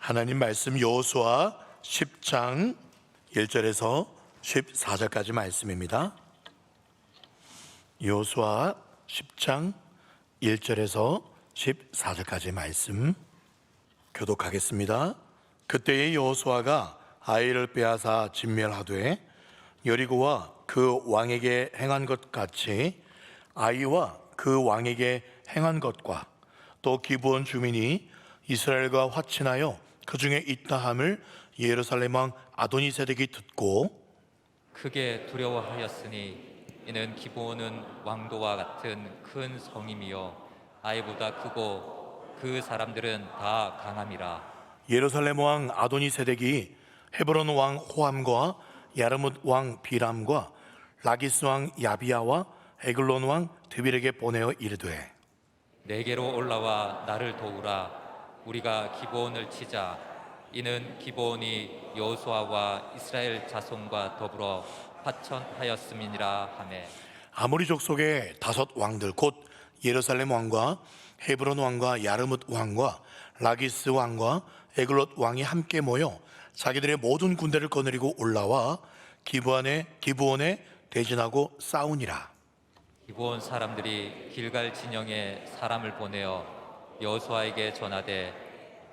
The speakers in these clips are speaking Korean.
하나님 말씀 여호수아 10장 1절에서 14절까지 말씀입니다. 여호수아 10장 1절에서 14절까지 말씀 교독하겠습니다. 그때의 여호수아가 아이를 빼앗아 진멸하되 여리고와 그 왕에게 행한 것 같이 아이와 그 왕에게 행한 것과 또 기브온 주민이 이스라엘과 화친하여 그 중에 있다함을 예루살렘 왕 아도니세덱이 듣고 크게 두려워하였으니 이는 기브온은 왕도와 같은 큰 성임이요 아이보다 크고 그 사람들은 다 강함이라. 예루살렘 왕 아도니세덱이 헤브론 왕 호함과 야르뭇 왕 비람과 라기스 왕 야비야와 에글론 왕 드빌에게 보내어 이르되 내게로 올라와 나를 도우라. 우리가 기브온을 치자. 이는 기브온이 여호수아와 이스라엘 자손과 더불어 화천하였음이니라 하매 아모리 족속의 다섯 왕들 곧 예루살렘 왕과 헤브론 왕과 야르뭇 왕과 라기스 왕과 에글롯 왕이 함께 모여 자기들의 모든 군대를 거느리고 올라와 기브온에 대진하고 싸우니라. 기브온 사람들이 길갈 진영에 사람을 보내어 여호수아에게 전하되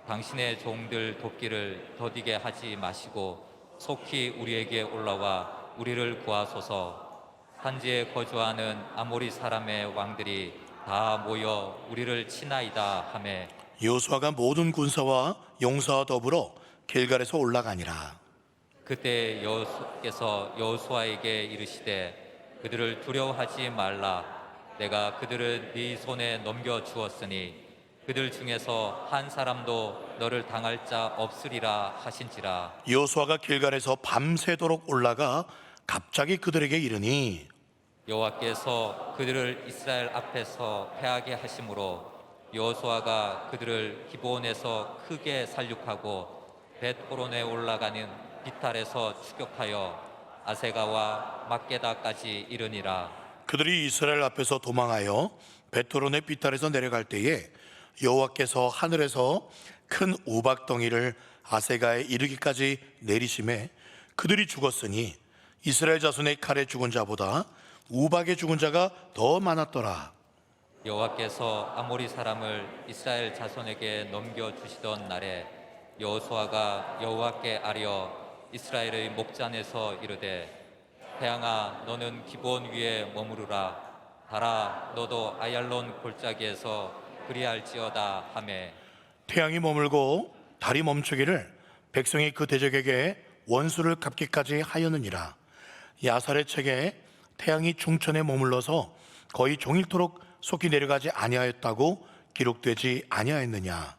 당신의 종들 돕기를 더디게 하지 마시고 속히 우리에게 올라와 우리를 구하소서. 산지에 거주하는 아모리 사람의 왕들이 다 모여 우리를 치나이다 하매 여호수아가 모든 군사와 용사와 더불어 길갈에서 올라가니라. 그때 여호수아께서 여호수아에게 이르시되 그들을 두려워하지 말라. 내가 그들을 네 손에 넘겨 주었으니 그들 중에서 한 사람도 너를 당할 자 없으리라 하신지라. 여호수아가 길갈에서 밤새도록 올라가 갑자기 그들에게 이르니 여호와께서 그들을 이스라엘 앞에서 패하게 하심으로 여호수아가 그들을 기브온에서 크게 살육하고 벳호론에 올라가는 비탈에서 추격하여 아세가와 막게다까지 이르니라. 그들이 이스라엘 앞에서 도망하여 벳호론의 비탈에서 내려갈 때에 여호와께서 하늘에서 큰 우박덩이를 아세가에 이르기까지 내리심에 그들이 죽었으니 이스라엘 자손의 칼에 죽은 자보다 우박에 죽은 자가 더 많았더라. 여호와께서 아모리 사람을 이스라엘 자손에게 넘겨주시던 날에 여호수아가 여호와께 아뢰어 이스라엘의 목전에서 이르되 태양아 너는 기브온 위에 머무르라. 달아 너도 아얄론 골짜기에서 그리할지어다 하매 태양이 머물고 달이 멈추기를 백성이 그 대적에게 원수를 갚기까지 하였느니라. 야살의 책에 태양이 중천에 머물러서 거의 종일토록 속히 내려가지 아니하였다고 기록되지 아니하였느냐.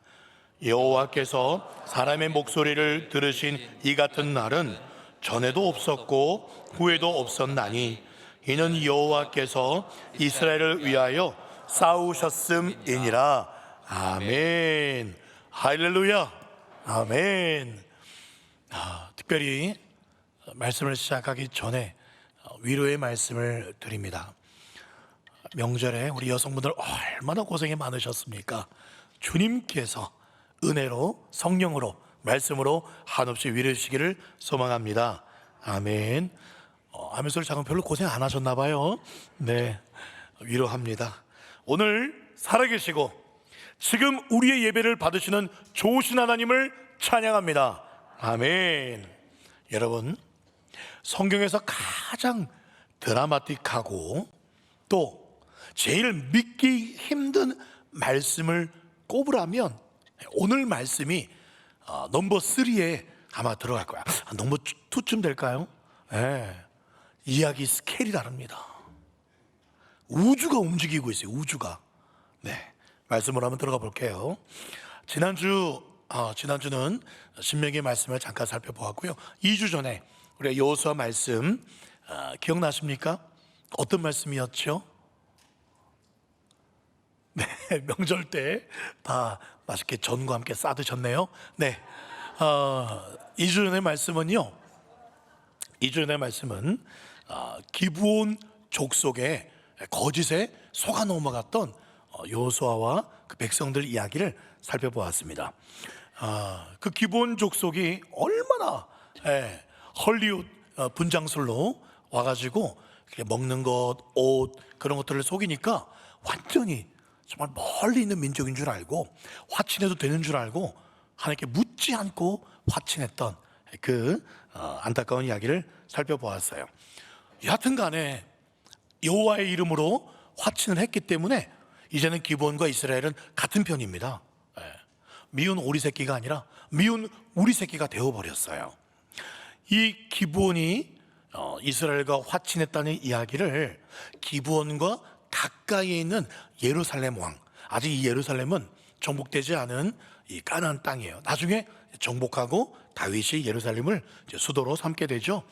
여호와께서 사람의 목소리를 들으신 이 같은 날은 전에도 없었고 후에도 없었나니 이는 여호와께서 이스라엘을 위하여 싸우셨음이니라. 아멘. 할렐루야. 아멘. 특별히 말씀을 시작하기 전에 위로의 말씀을 드립니다. 명절에 우리 여성분들 얼마나 고생이 많으셨습니까? 주님께서 은혜로 성령으로 말씀으로 한없이 위로해 주시기를 소망합니다. 아멘. 아멘소리 작은 별로 고생 안 하셨나 봐요. 네, 위로합니다. 오늘 살아계시고 지금 우리의 예배를 받으시는 좋으신 하나님을 찬양합니다. 아멘. 여러분, 성경에서 가장 드라마틱하고 또 제일 믿기 힘든 말씀을 꼽으라면 오늘 말씀이 넘버 3에 아마 들어갈 거야. 넘버 2쯤 될까요? 네. 이야기 스케일이 다릅니다. 우주가 움직이고 있어요. 우주가. 네, 말씀으로 한번 들어가 볼게요. 지난주는 신명기의 말씀을 잠깐 살펴보았고요. 2주 전에 우리 여호수아 말씀 기억나십니까? 어떤 말씀이었죠? 네, 명절 때 다 맛있게 전과 함께 싸드셨네요. 네, 2주 전의 말씀은요. 2주 전의 말씀은 기브온 족속의 거짓에 속아 넘어갔던 여호수아와 그 백성들 이야기를 살펴보았습니다. 그 기브온 족속이 얼마나 헐리우드 분장술로 와가지고 먹는 것, 옷 그런 것들을 속이니까 완전히 정말 멀리 있는 민족인 줄 알고 화친해도 되는 줄 알고 하나님께 묻지 않고 화친했던 그 안타까운 이야기를 살펴보았어요. 여하튼 간에 여호와의 이름으로 화친을 했기 때문에 이제는 기브온과 이스라엘은 같은 편입니다. 미운 오리 새끼가 아니라 미운 우리 새끼가 되어버렸어요. 이 기브온이 이스라엘과 화친했다는 이야기를 기브온과 가까이에 있는 예루살렘 왕, 아직 이 예루살렘은 정복되지 않은 이 가나안 땅이에요. 나중에 정복하고 다윗이 예루살렘을 이제 수도로 삼게 되죠.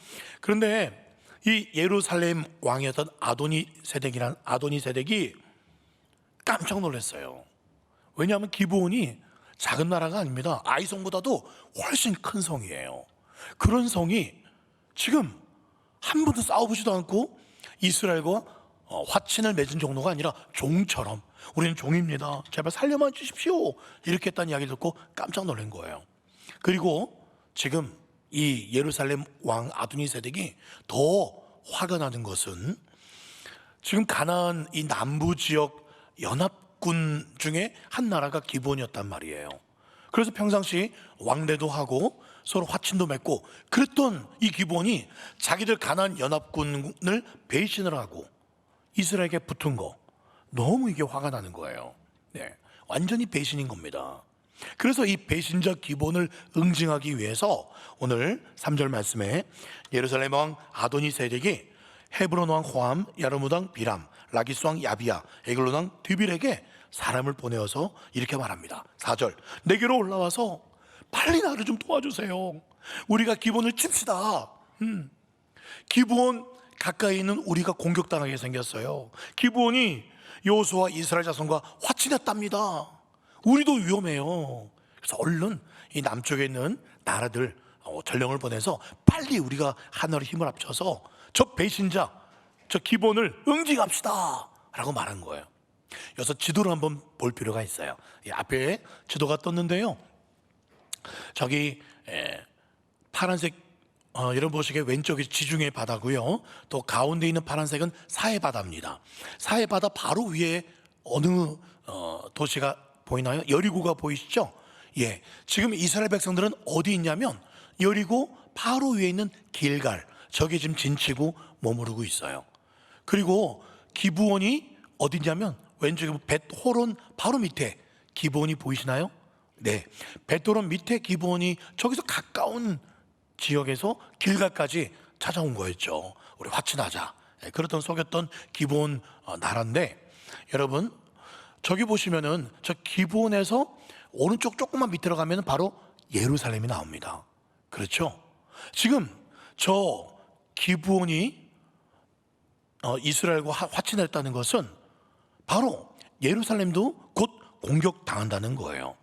그런데 이 예루살렘 왕이었던 아도니세덱이 깜짝 놀랐어요. 왜냐하면 기브온이 작은 나라가 아닙니다. 아이성보다도 훨씬 큰 성이에요. 그런 성이 지금 한 번도 싸워보지도 않고 이스라엘과 화친을 맺은 정도가 아니라 종처럼 우리는 종입니다. 제발 살려만 주십시오. 이렇게 했다는 이야기를 듣고 깜짝 놀란 거예요. 그리고 지금 이 예루살렘 왕 아도니세덱이 더 화가 나는 것은 지금 가나안 이 남부 지역 연합군 중에 한 나라가 기브온이었단 말이에요. 그래서 평상시 왕래도 하고 서로 화친도 맺고 그랬던 이 기브온이 자기들 가나안 연합군을 배신을 하고 이스라엘에게 붙은 거 너무 이게 화가 나는 거예요. 완전히 배신인 겁니다. 그래서 이 배신자 기브온을 응징하기 위해서 오늘 3절 말씀에 예루살렘 왕 아도니세덱이 헤브론 왕 호암, 야르무드 왕 비람, 라기스 왕 야비야, 에글론 왕 드빌에게 사람을 보내어서 이렇게 말합니다. 4절, 내게로 올라와서 빨리 나를 좀 도와주세요. 우리가 기브온을 칩시다. 기브온 가까이 있는 우리가 공격당하게 생겼어요. 기브온이 여호수아 이스라엘 자손과 화친했답니다. 우리도 위험해요. 그래서 얼른 이 남쪽에 있는 나라들 전령을 보내서 빨리 우리가 하나로 힘을 합쳐서 저 배신자, 저 기브온을 응징합시다 라고 말한 거예요. 여기서 지도를 한번 볼 필요가 있어요. 이 앞에 지도가 떴는데요, 저기 파란색 여러분 보시기에 왼쪽이 지중해 바다고요. 또 가운데 있는 파란색은 사해 바다입니다. 사해 바다 바로 위에 어느 도시가 보이나요? 여리고가 보이시죠? 지금 이스라엘 백성들은 어디 있냐면 여리고 바로 위에 있는 길갈, 저기 지금 진치고 머무르고 있어요. 그리고 기브온이 어디냐면 왼쪽에 벳호론 바로 밑에 기브온이 보이시나요? 벳호론 밑에 기브온이 저기서 가까운 지역에서 길갈까지 찾아온 거였죠. 우리 화친하자. 그러던 속였던 기브온 나라인데, 여러분 저기 보시면은 저 기브온에서 오른쪽 조금만 밑으로 가면 바로 예루살렘이 나옵니다. 그렇죠? 지금 저 기브온이 이스라엘과 화친했다는 것은 바로 예루살렘도 곧 공격당한다는 거예요.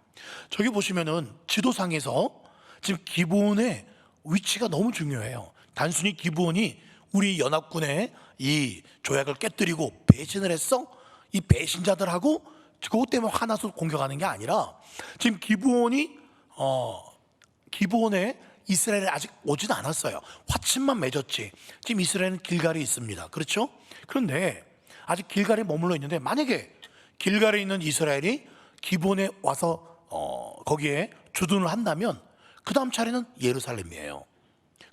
저기 보시면은 지도상에서 지금 기브온의 위치가 너무 중요해요. 단순히 기브온이 우리 연합군의 이 조약을 깨뜨리고 배신을 했어? 이 배신자들하고 그것 때문에 화나서 공격하는 게 아니라 지금 기브온에 이스라엘이 아직 오진 않았어요. 화친만 맺었지. 지금 이스라엘은 길갈에 있습니다. 그렇죠? 그런데 아직 길갈에 머물러 있는데 만약에 길갈에 있는 이스라엘이 기브온에 와서 거기에 주둔을 한다면 그 다음 차례는 예루살렘이에요.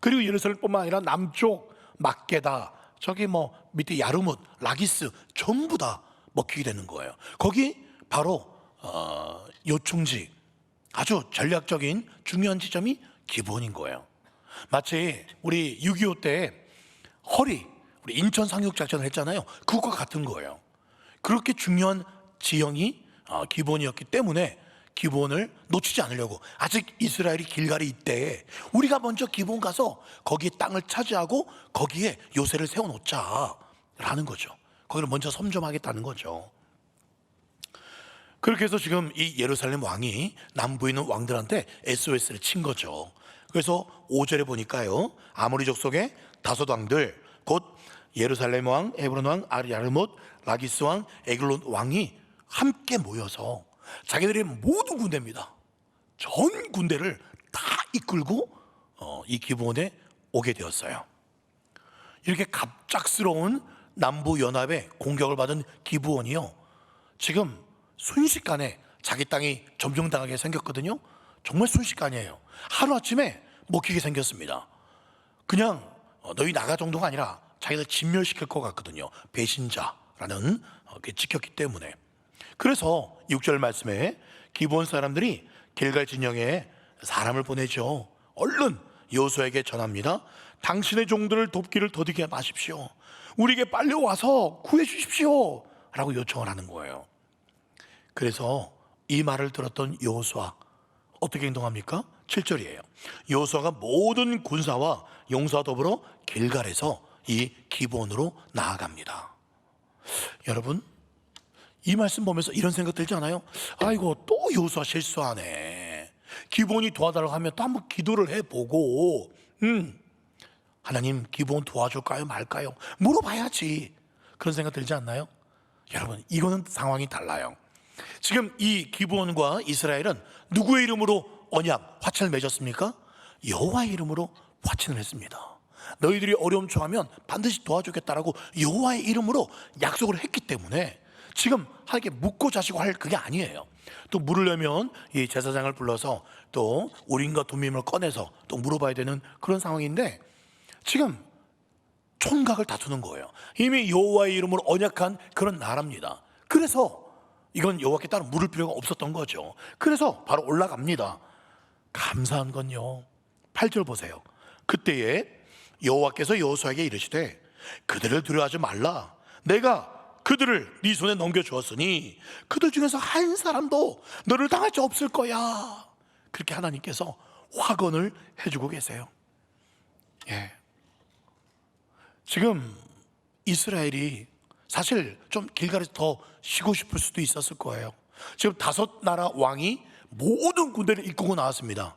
그리고 예루살렘뿐만 아니라 남쪽 막게다, 저기 밑에 야르뭇, 라기스 전부 다 먹히게 되는 거예요. 거기 바로 요충지, 아주 전략적인 중요한 지점이 기브온인 거예요. 마치 우리 6.25 때 우리 인천 상륙작전을 했잖아요. 그것과 같은 거예요. 그렇게 중요한 지형이 기브온이었기 때문에 기브온을 놓치지 않으려고, 아직 이스라엘이 길갈이 있대, 우리가 먼저 기브온 가서 거기에 땅을 차지하고 거기에 요새를 세워놓자라는 거죠. 거기를 먼저 섬점하겠다는 거죠. 그렇게 해서 지금 이 예루살렘 왕이 남부에 있는 왕들한테 SOS를 친 거죠. 그래서 5절에 보니까요, 아모리 족속의 다섯 왕들, 곧 예루살렘 왕, 헤브론 왕, 야르못, 라기스 왕, 에글론 왕이 함께 모여서 자기들이 모두 군대입니다. 전 군대를 다 이끌고 이 기브온에 오게 되었어요. 이렇게 갑작스러운 남부 연합의 공격을 받은 기브온이요, 지금 순식간에 자기 땅이 점령당하게 생겼거든요. 정말 순식간이에요. 하루아침에 먹히게 생겼습니다. 그냥 너희 나가 정도가 아니라 자기들 진멸시킬 것 같거든요. 배신자라는 게 찍혔기 때문에. 그래서 6절 말씀에 기브온 사람들이 길갈 진영에 사람을 보내죠. 얼른 여호수아에게 전합니다. 당신의 종들을 돕기를 더디게 마십시오. 우리에게 빨리 와서 구해 주십시오 라고 요청을 하는 거예요. 그래서 이 말을 들었던 여호수아 어떻게 행동합니까? 7절이에요. 여호수아가 모든 군사와 용사와 더불어 길갈에서 이 기브온으로 나아갑니다. 여러분, 이 말씀 보면서 이런 생각 들지 않아요? 아이고, 또 여호수아 실수하네. 기브온이 도와달라고 하면 또 한번 기도를 해보고 하나님 기브온 도와줄까요 말까요? 물어봐야지. 그런 생각 들지 않나요? 여러분, 이거는 상황이 달라요. 지금 이 기브온과 이스라엘은 누구의 이름으로 언약, 화친을 맺었습니까? 여호와의 이름으로 화친을 했습니다. 너희들이 어려움 처하면 반드시 도와주겠다라고 여호와의 이름으로 약속을 했기 때문에 지금 하나님께 묻고 자시고 할 그게 아니에요. 또 물으려면 이 제사장을 불러서 또 우림과 둠밈을 꺼내서 또 물어봐야 되는 그런 상황인데, 지금 촌각을 다투는 거예요. 이미 여호와의 이름으로 언약한 그런 나라입니다. 그래서 이건 여호와께 따로 물을 필요가 없었던 거죠. 그래서 바로 올라갑니다. 감사한 건요, 8절 보세요. 그때에 여호와께서 여호수아에게 이르시되 그들을 두려워하지 말라. 내가 그들을 네 손에 넘겨주었으니 그들 중에서 한 사람도 너를 당할 자 없을 거야. 그렇게 하나님께서 확언을 해주고 계세요. 예. 지금 이스라엘이 사실 좀 길갈에서 더 쉬고 싶을 수도 있었을 거예요. 지금 5 나라 왕이 모든 군대를 이끌고 나왔습니다.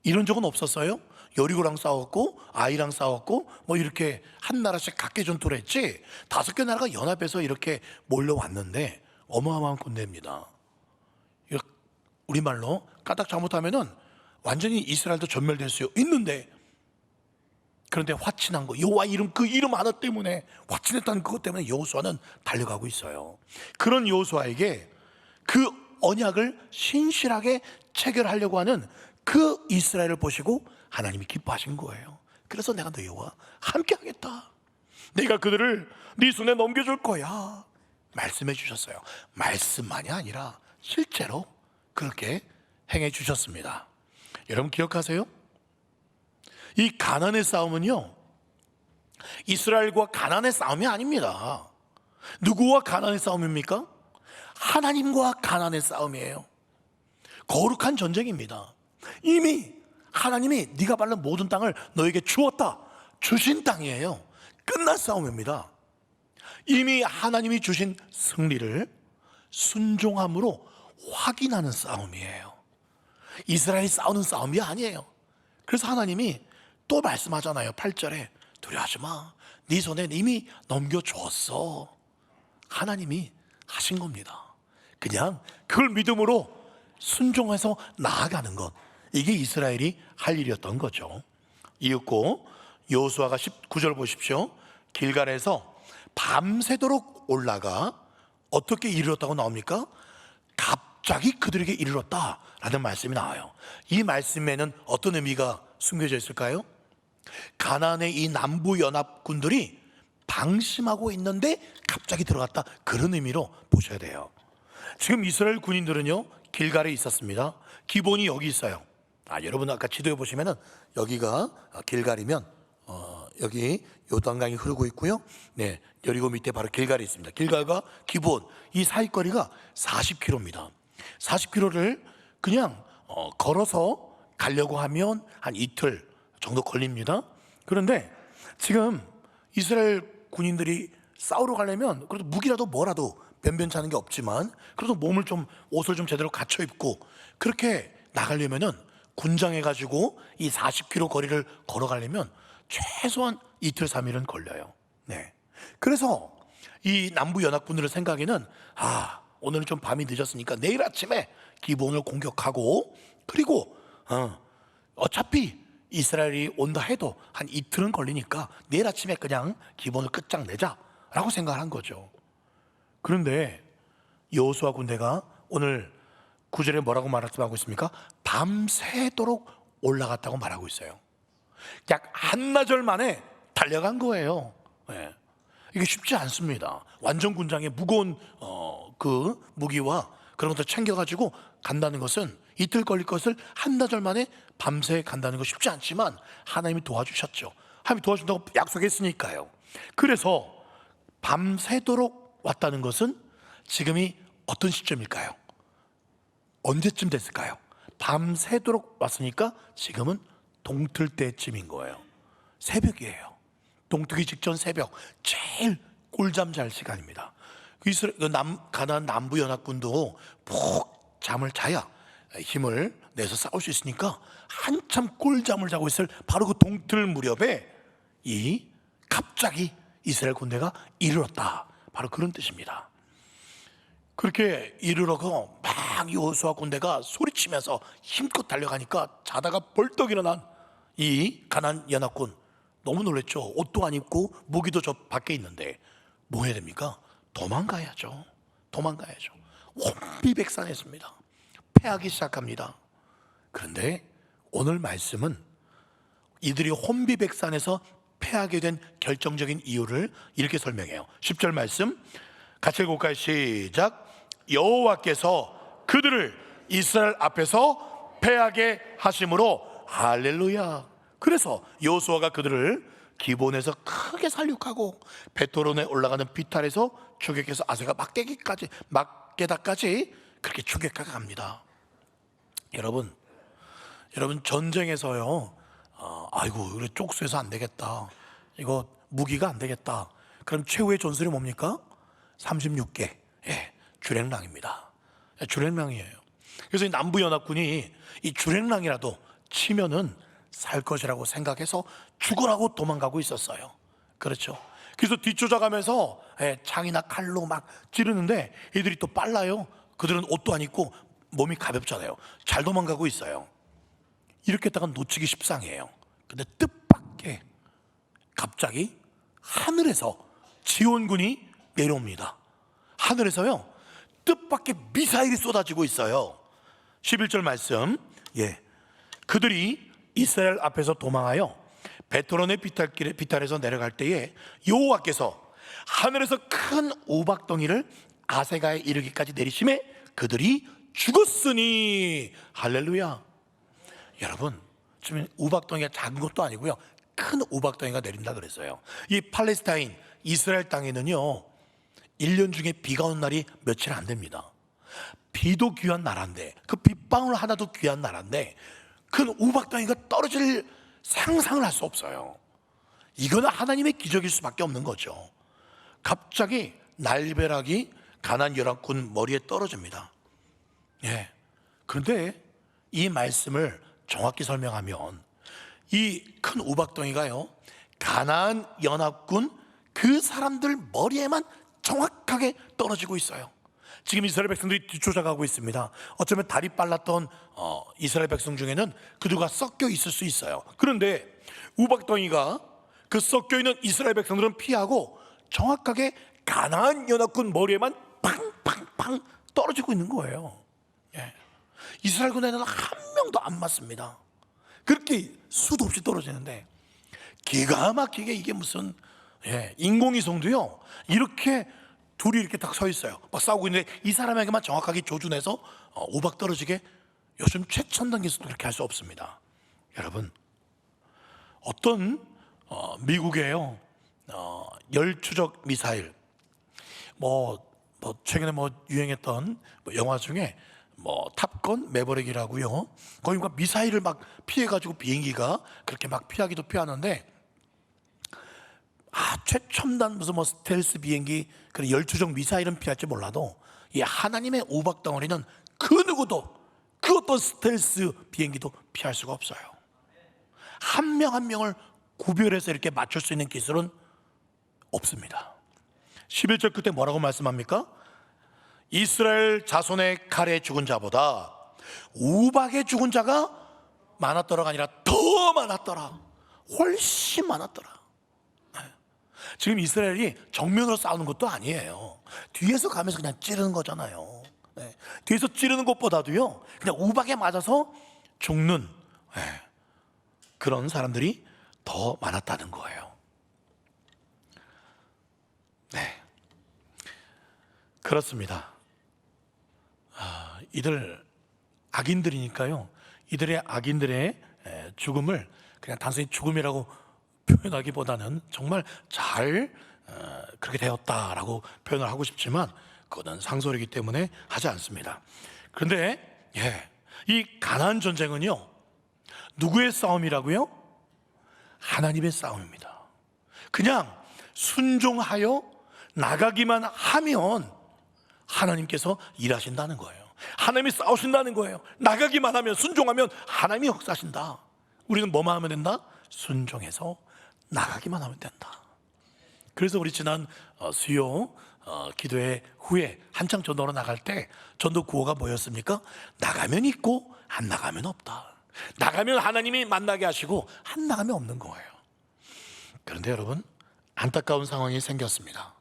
이런 적은 없었어요. 여리고랑 싸웠고 아이랑 싸웠고 뭐 이렇게 한 나라씩 각계 전투를 했지 5개 나라가 연합해서 이렇게 몰려왔는데 어마어마한 군대입니다. 우리말로 까딱 잘못하면은 완전히 이스라엘도 전멸될 수 있는데, 그런데 화친한 거, 여호와 이름, 그 이름 하나 때문에 화친했다는 그것 때문에 여호수아는 달려가고 있어요. 그런 여호수아에게 그 언약을 신실하게 체결하려고 하는 그 이스라엘을 보시고 하나님이 기뻐하신 거예요. 그래서 내가 너희와 함께 하겠다. 내가 그들을 네 손에 넘겨줄 거야 말씀해 주셨어요. 말씀만이 아니라 실제로 그렇게 행해 주셨습니다. 여러분 기억하세요? 이 가나안의 싸움은요, 이스라엘과 가나안의 싸움이 아닙니다. 누구와 가나안의 싸움입니까? 하나님과 가나안의 싸움이에요. 거룩한 전쟁입니다. 이미 하나님이 네가 밟는 모든 땅을 너에게 주었다, 주신 땅이에요. 끝난 싸움입니다. 이미 하나님이 주신 승리를 순종함으로 확인하는 싸움이에요. 이스라엘이 싸우는 싸움이 아니에요. 그래서 하나님이 또 말씀하잖아요. 8절에 두려워하지 마, 네 손에 이미 넘겨줬어. 하나님이 하신 겁니다. 그냥 그걸 믿음으로 순종해서 나아가는 것, 이게 이스라엘이 할 일이었던 거죠. 이윽고 여호수아가 19절 보십시오. 길갈에서 밤새도록 올라가 어떻게 이르렀다고 나옵니까? 갑자기 그들에게 이르렀다라는 말씀이 나와요. 이 말씀에는 어떤 의미가 숨겨져 있을까요? 가나안의 이 남부 연합군들이 방심하고 있는데 갑자기 들어갔다, 그런 의미로 보셔야 돼요. 지금 이스라엘 군인들은요 길갈에 있었습니다. 기본이 여기 있어요. 여러분 아까 지도에 보시면은 여기가 길갈이면 여기 요단강이 흐르고 있고요. 네, 여리고 밑에 바로 길갈이 있습니다. 길갈과 기본 이 사이거리가 40km입니다. 40km를 그냥 걸어서 가려고 하면 한 이틀 정도 걸립니다. 그런데 지금 이스라엘 군인들이 싸우러 가려면 그래도 무기라도 뭐라도 변변치 않은 게 없지만 그래도 몸을 좀, 옷을 좀 제대로 갖춰 입고 그렇게 나가려면은 군장해 가지고 이 40km 거리를 걸어가려면 최소한 이틀 3일은 걸려요. 네. 그래서 이 남부 연합군들의 생각에는 오늘은 좀 밤이 늦었으니까 내일 아침에 기본을 공격하고 그리고 어차피 이스라엘이 온다 해도 한 이틀은 걸리니까 내일 아침에 그냥 기본을 끝장내자라고 생각을 한 거죠. 그런데 여호수아 군대가 오늘 9절에 뭐라고 말하고 있습니까? 밤새도록 올라갔다고 말하고 있어요. 약 한나절 만에 달려간 거예요. 예. 이게 쉽지 않습니다. 완전 군장에 무거운 그 무기와 그런 것들 챙겨가지고 간다는 것은, 이틀 걸릴 것을 한나절 만에 밤새 간다는 거 쉽지 않지만 하나님이 도와주셨죠. 하나님이 도와준다고 약속했으니까요. 그래서 밤새도록 왔다는 것은 지금이 어떤 시점일까요? 언제쯤 됐을까요? 밤새도록 왔으니까 지금은 동틀 때쯤인 거예요. 새벽이에요. 동트기 직전 새벽, 제일 꿀잠 잘 시간입니다. 가나안 남부 연합군도 푹 잠을 자야 힘을 내서 싸울 수 있으니까 한참 꿀잠을 자고 있을 바로 그 동틀 무렵에 갑자기 이스라엘 군대가 이르렀다, 바로 그런 뜻입니다. 그렇게 이르러고 막 여호수아 군대가 소리치면서 힘껏 달려가니까 자다가 벌떡 일어난 이 가나안 연합군 너무 놀랬죠. 옷도 안 입고 무기도 저 밖에 있는데 뭐 해야 됩니까? 도망가야죠. 혼비백산했습니다. 패하기 시작합니다. 그런데 오늘 말씀은 이들이 혼비백산에서 패하게 된 결정적인 이유를 이렇게 설명해요. 10절 말씀 같이 읽어볼까요? 시작. 여호와께서 그들을 이스라엘 앞에서 패하게 하심으로 할렐루야. 그래서 여호수아가 그들을 기본에서 크게 살육하고 베토론에 올라가는 비탈에서 추격해서 아세가 막게다까지 그렇게 추격하게 합니다. 여러분 전쟁에서요, 아이고 그래 쪽수해서 안 되겠다, 이거 무기가 안 되겠다, 그럼 최후의 전술이 뭡니까? 36개 주랭랑입니다. 주랭랑이에요. 그래서 이 남부연합군이 이 주랭랑이라도 치면은 살 것이라고 생각해서 죽으라고 도망가고 있었어요. 그렇죠. 그래서 뒤쫓아가면서 창이나 칼로 막 찌르는데 이들이 또 빨라요. 그들은 옷도 안 입고 몸이 가볍잖아요. 잘 도망가고 있어요. 이렇게 했다가 놓치기 십상이에요. 근데 뜻밖의 갑자기 하늘에서 지원군이 내려옵니다. 하늘에서요, 뜻밖의 미사일이 쏟아지고 있어요. 11절 말씀, 그들이 이스라엘 앞에서 도망하여 베토론의 비탈에서 내려갈 때에 여호와께서 하늘에서 큰 우박덩이를 아세가에 이르기까지 내리심에 그들이 죽었으니 할렐루야. 여러분, 지금 우박덩이가 작은 것도 아니고요, 큰 우박덩이가 내린다 그랬어요. 이 팔레스타인 이스라엘 땅에는요 1년 중에 비가 오는 날이 며칠 안 됩니다. 비도 귀한 나라인데, 그 빗방울 하나도 귀한 나라인데 큰 우박덩이가 떨어질 상상을 할 수 없어요. 이거는 하나님의 기적일 수밖에 없는 거죠. 갑자기 날벼락이 가나안 연합군 머리에 떨어집니다. 그런데 이 말씀을 정확히 설명하면 이 큰 우박덩이가요 가나안 연합군 그 사람들 머리에만 정확하게 떨어지고 있어요. 지금 이스라엘 백성들이 뒤쫓아가고 있습니다. 어쩌면 다리 빨랐던 이스라엘 백성 중에는 그들과 섞여 있을 수 있어요. 그런데 우박덩이가 그 섞여 있는 이스라엘 백성들은 피하고 정확하게 가나안 연합군 머리에만 팡팡팡 떨어지고 있는 거예요. 이스라엘 군에는 한 명도 안 맞습니다. 그렇게 수도 없이 떨어지는데 기가 막히게 이게 무슨 인공위성도요 이렇게 둘이 이렇게 딱 서 있어요. 막 싸우고 있는데 이 사람에게만 정확하게 조준해서 우박 떨어지게, 요즘 최첨단 기술도 그렇게 할 수 없습니다. 여러분, 어떤 미국의요 열추적 미사일, 최근에 유행했던 영화 중에 탑건 매버릭이라고요, 거기 막 미사일을 막 피해가지고 비행기가 그렇게 막 피하기도 피하는데, 최첨단 무슨 스텔스 비행기, 그런 열추적 미사일은 피할지 몰라도 이 하나님의 우박 덩어리는 그 누구도, 그 어떤 스텔스 비행기도 피할 수가 없어요. 한 명 한 명을 구별해서 이렇게 맞출 수 있는 기술은 없습니다. 11절 끝에 뭐라고 말씀합니까? 이스라엘 자손의 칼에 죽은 자보다 우박에 죽은 자가 많았더라가 아니라 더 많았더라. 훨씬 많았더라. 지금 이스라엘이 정면으로 싸우는 것도 아니에요. 뒤에서 가면서 그냥 찌르는 거잖아요. 뒤에서 찌르는 것보다도요, 그냥 우박에 맞아서 죽는 그런 사람들이 더 많았다는 거예요. 네, 그렇습니다. 이들 악인들이니까요, 이들의 악인들의 죽음을 그냥 단순히 죽음이라고 표현하기보다는 정말 잘 그렇게 되었다라고 표현을 하고 싶지만 그거는 상소리이기 때문에 하지 않습니다. 그런데 이 가나안 전쟁은요, 누구의 싸움이라고요? 하나님의 싸움입니다. 그냥 순종하여 나가기만 하면 하나님께서 일하신다는 거예요. 하나님이 싸우신다는 거예요. 나가기만 하면, 순종하면 하나님이 역사하신다. 우리는 뭐만 하면 된다? 순종해서 나가기만 하면 된다. 그래서 우리 지난 수요 기도회 후에 한창 전도로 나갈 때 전도 구호가 뭐였습니까? 나가면 있고 안 나가면 없다. 나가면 하나님이 만나게 하시고 안 나가면 없는 거예요. 그런데 여러분, 안타까운 상황이 생겼습니다.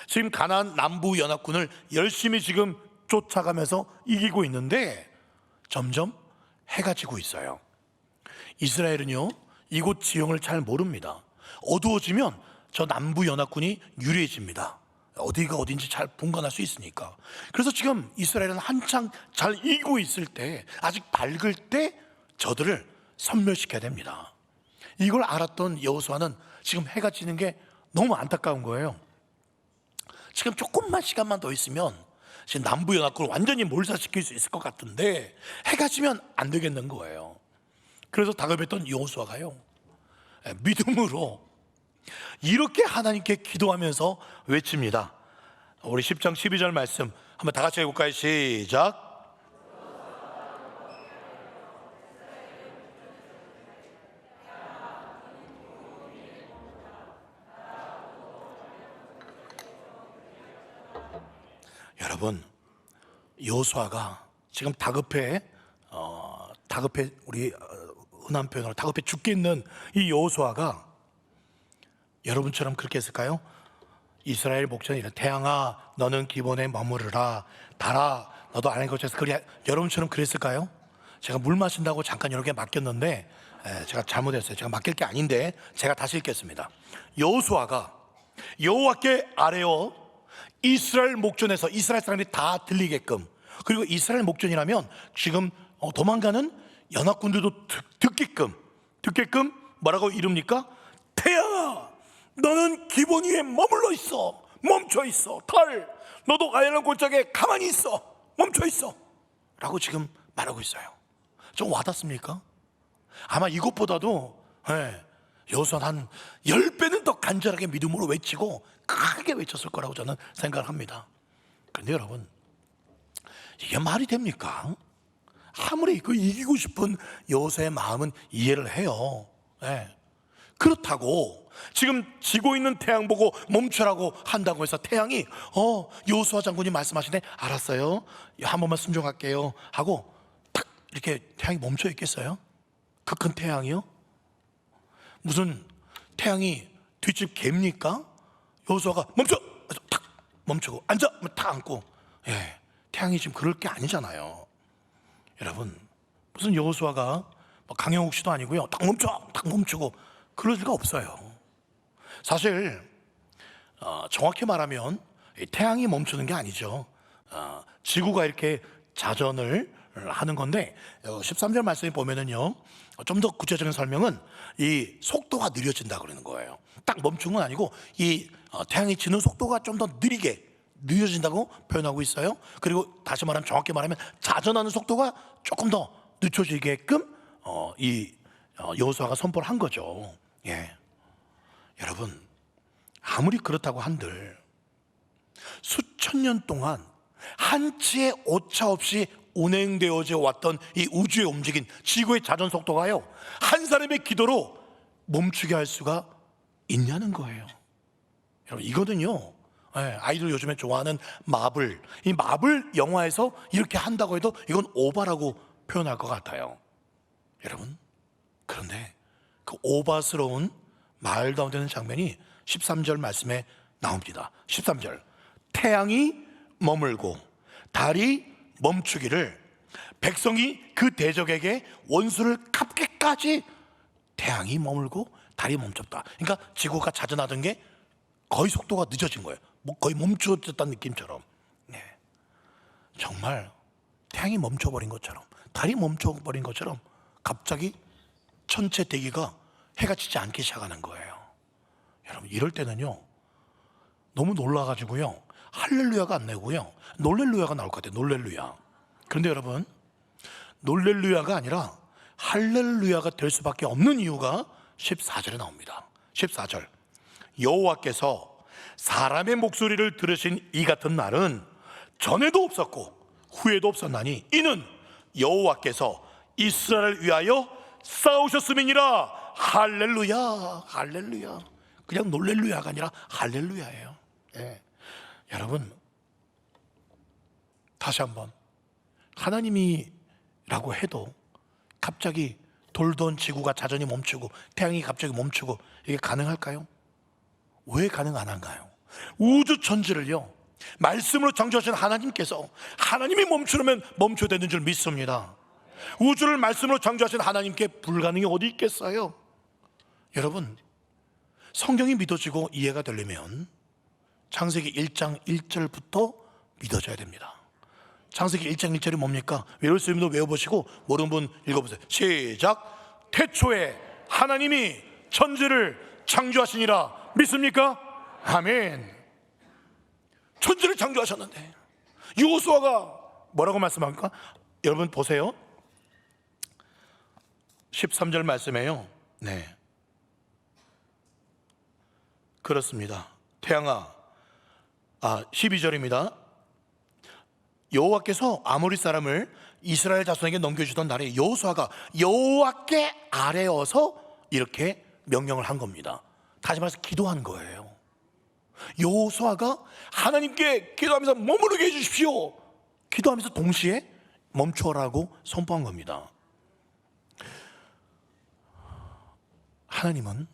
지금 가나안 남부 연합군을 열심히 지금 쫓아가면서 이기고 있는데 점점 해가 지고 있어요. 이스라엘은요, 이곳 지형을 잘 모릅니다. 어두워지면 저 남부 연합군이 유리해집니다. 어디가 어딘지 잘 분간할 수 있으니까. 그래서 지금 이스라엘은 한창 잘 이기고 있을 때, 아직 밝을 때 저들을 섬멸시켜야 됩니다. 이걸 알았던 여호수아는 지금 해가 지는 게 너무 안타까운 거예요. 지금 조금만 시간만 더 있으면 지금 남부 연합군을 완전히 몰살시킬 수 있을 것 같은데 해가 지면 안 되겠는 거예요. 그래서 다급했던 여호수아가요, 믿음으로 이렇게 하나님께 기도하면서 외칩니다. 우리 10장 12절 말씀 한번 다 같이 해볼까요? 시작. 여러분, 여호수아가 지금 다급해 우리 흔한 표현으로 다급해 죽겠는 이 여호수아가 여러분처럼 그렇게 했을까요? 이스라엘 목전에 이런 태양아 너는 기본에 머무르라, 달아 너도 아는 것에서 여러분처럼 그랬을까요? 제가 물 마신다고 잠깐 이렇게 맡겼는데 제가 잘못했어요. 제가 맡길 게 아닌데 제가 다시 읽겠습니다. 여호수아가 여호와께 아뢰어 이스라엘 목전에서, 이스라엘 사람들이 다 들리게끔, 그리고 이스라엘 목전이라면 지금 도망가는 연합군들도 듣게끔 뭐라고 이릅니까? 태양아 너는 기본 위에 머물러 있어, 멈춰 있어. 달 너도 아야란 골짜기에 가만히 있어, 멈춰 있어 라고 지금 말하고 있어요. 좀 와닿습니까? 아마 이것보다도 여호수아는 한 10배는 더 간절하게 믿음으로 외치고 크게 외쳤을 거라고 저는 생각을 합니다. 그런데 여러분, 이게 말이 됩니까? 아무리 그 이기고 싶은 여호수아의 마음은 이해를 해요. 그렇다고 지금 지고 있는 태양 보고 멈추라고 한다고 해서 태양이 여호수아 장군이 말씀하시네, 알았어요, 한 번만 순종할게요 하고 탁 이렇게 태양이 멈춰 있겠어요? 그 큰 태양이요? 무슨 태양이 뒷집 개입니까? 여호수아가 멈춰! 탁 멈추고 앉아! 탁 앉고. 태양이 지금 그럴 게 아니잖아요. 여러분, 무슨 여호수아가 강영욱 씨도 아니고요, 딱 멈춰! 딱 멈추고 그럴 리가 없어요. 사실 정확히 말하면 태양이 멈추는 게 아니죠. 지구가 이렇게 자전을 하는 건데 13절 말씀에 보면은요, 좀 더 구체적인 설명은 이 속도가 느려진다 그러는 거예요. 딱 멈춘 건 아니고 이 태양이 지는 속도가 좀 더 느려진다고 표현하고 있어요. 그리고 다시 말하면, 정확히 말하면 자전하는 속도가 조금 더 늦춰지게끔 이 여호수아가 선포를 한 거죠. 여러분, 아무리 그렇다고 한들 수천 년 동안 한치의 오차 없이 운행되어져 왔던 이 우주의 움직임, 지구의 자전 속도가요, 한 사람의 기도로 멈추게 할 수가 있냐는 거예요. 여러분, 이거는요, 아이들 요즘에 좋아하는 마블, 이 마블 영화에서 이렇게 한다고 해도 이건 오바라고 표현할 것 같아요. 여러분, 그런데 그 오바스러운 말도 안 되는 장면이 13절 말씀에 나옵니다. 13절, 태양이 머물고 달이 멈추기를 백성이 그 대적에게 원수를 갚기까지 태양이 머물고 달이 멈췄다. 그러니까 지구가 자전하던 게 거의 속도가 늦어진 거예요. 뭐 거의 멈추어졌다는 느낌처럼. 네. 정말 태양이 멈춰버린 것처럼, 달이 멈춰버린 것처럼 갑자기 천체 대기가 해가 지지 않기 시작하는 거예요. 여러분, 이럴 때는요, 너무 놀라가지고요, 할렐루야가 안 나오고요, 놀렐루야가 나올 것 같아요. 놀렐루야. 그런데 여러분, 놀렐루야가 아니라 할렐루야가 될 수밖에 없는 이유가 14절에 나옵니다. 14절, 여호와께서 사람의 목소리를 들으신 이 같은 날은 전에도 없었고 후에도 없었나니 이는 여호와께서 이스라엘을 위하여 싸우셨음이니라. 할렐루야. 할렐루야. 그냥 놀렐루야가 아니라 할렐루야예요. 예. 여러분, 다시 한번, 하나님이라고 해도 갑자기 돌던 지구가 자전히 멈추고 태양이 갑자기 멈추고, 이게 가능할까요? 왜 가능 안 한가요? 우주 천지를요, 말씀으로 창조하신 하나님께서 하나님이 멈추려면 멈춰야 되는 줄 믿습니다. 우주를 말씀으로 창조하신 하나님께 불가능이 어디 있겠어요? 여러분, 성경이 믿어지고 이해가 되려면 창세기 1장 1절부터 믿어져야 됩니다. 창세기 1장 1절이 뭡니까? 외울 수 있는 분 외워보시고 모르는 분 읽어보세요. 시작. 태초에 하나님이 천지를 창조하시니라. 믿습니까? 아멘. 천지를 창조하셨는데 여호수아가 뭐라고 말씀합니까? 여러분 보세요. 13절 말씀에요. 네, 그렇습니다. 태양아, 12절입니다. 여호와께서 아모리 사람을 이스라엘 자손에게 넘겨주던 날에 여호수아가 여호와께 아뢰어서 이렇게 명령을 한 겁니다. 다시 말해서 기도한 거예요. 여호수아가 하나님께 기도하면서 머무르게 해주십시오, 기도하면서 동시에 멈춰라고 선포한 겁니다. 하나님은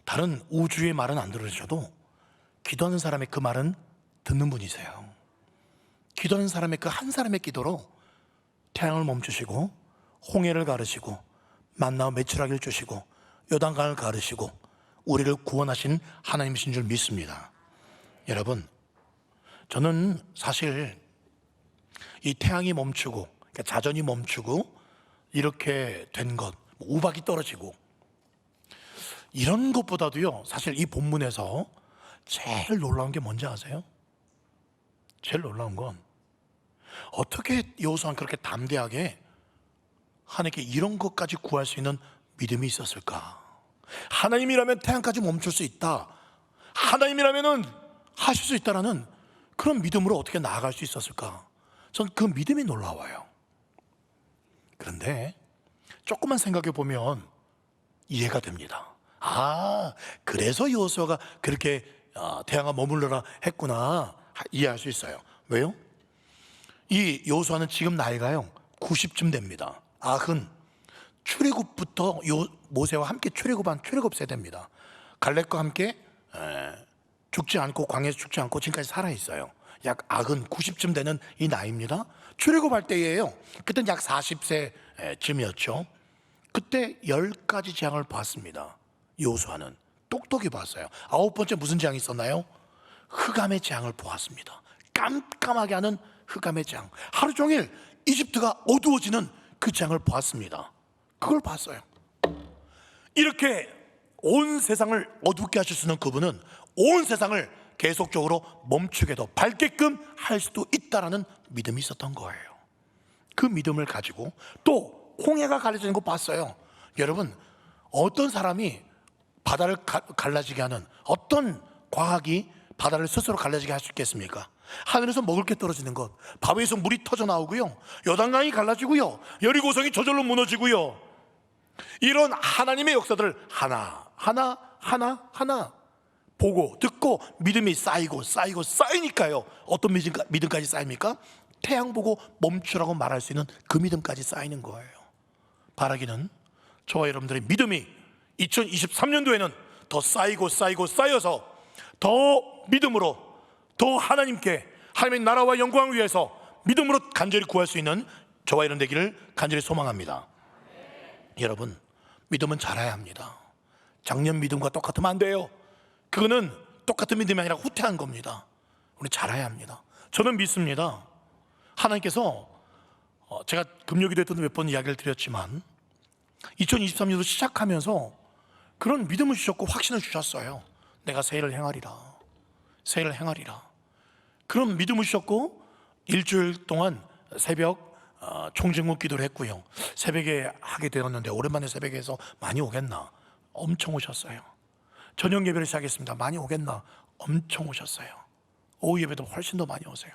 다른 우주의 말은 안 들으셔도 기도하는 사람의 그 말은 듣는 분이세요. 기도하는 사람의 그 한 사람의 기도로 태양을 멈추시고 홍해를 가르시고 만나와 메추라기를 주시고 요단강을 가르시고 우리를 구원하신 하나님이신 줄 믿습니다. 여러분, 저는 사실 이 태양이 멈추고, 그러니까 자전이 멈추고 이렇게 된 것, 우박이 떨어지고 이런 것보다도요, 사실 이 본문에서 제일 놀라운 게 뭔지 아세요? 제일 놀라운 건 어떻게 여호수아는 그렇게 담대하게 하나님께 이런 것까지 구할 수 있는 믿음이 있었을까? 하나님이라면 태양까지 멈출 수 있다, 하나님이라면 하실 수 있다라는 그런 믿음으로 어떻게 나아갈 수 있었을까? 전 그 믿음이 놀라워요. 그런데 조금만 생각해 보면 이해가 됩니다. 그래서 여호수아가 그렇게 태양아 머물러라 했구나, 이해할 수 있어요. 왜요? 이 여호수아는 지금 나이가요 90쯤 됩니다. 출애굽부터 모세와 함께 출애굽한 출애굽 세대입니다. 갈렙과 함께 죽지 않고, 광야에서 죽지 않고 지금까지 살아있어요. 약 90쯤 되는 이 나이입니다. 출애굽할 때예요. 그때는 약 40세쯤이었죠. 그때 10가지 재앙을 봤습니다. 여호수아는 똑똑히 봤어요. 9번째 무슨 재앙이 있었나요? 흑암의 재앙을 보았습니다. 깜깜하게 하는 흑암의 재앙. 하루 종일 이집트가 어두워지는 그 재앙을 보았습니다. 그걸 봤어요. 이렇게 온 세상을 어둡게 하실 수 있는 그분은 온 세상을 계속적으로 멈추게도 밝게끔 할 수도 있다라는 믿음이 있었던 거예요. 그 믿음을 가지고 또 홍해가 갈라지는 거 봤어요. 여러분, 어떤 사람이 바다를 갈라지게 하는, 어떤 과학이 바다를 스스로 갈라지게 할 수 있겠습니까? 하늘에서 먹을 게 떨어지는 것, 바위에서 물이 터져 나오고요, 요단강이 갈라지고요, 여리고성이 저절로 무너지고요, 이런 하나님의 역사들을 하나 보고 듣고 믿음이 쌓이고 쌓이니까요, 어떤 믿음까지 쌓입니까? 태양 보고 멈추라고 말할 수 있는 그 믿음까지 쌓이는 거예요. 바라기는 저와 여러분들의 믿음이 2023년도에는 더 쌓이고 쌓여서 더 믿음으로, 더 하나님께, 하나님의 나라와 영광을 위해서 믿음으로 간절히 구할 수 있는 저와 여러분 되기를 간절히 소망합니다. 여러분, 믿음은 자라야 합니다. 작년 믿음과 똑같으면 안 돼요. 그거는 똑같은 믿음이 아니라 후퇴한 겁니다. 우리 자라야 합니다. 저는 믿습니다. 하나님께서 제가 금요기도 때도 몇 번 이야기를 드렸지만 2023년도 시작하면서 그런 믿음을 주셨고 확신을 주셨어요. 내가 새해를 행하리라. 새해를 행하리라. 그런 믿음을 주셨고 일주일 동안 새벽 총진국 기도를 했고요. 새벽에 하게 되었는데 오랜만에 새벽에 해서 많이 오겠나? 엄청 오셨어요. 저녁 예배를 시작했습니다. 많이 오겠나? 엄청 오셨어요. 오후 예배도 훨씬 더 많이 오세요.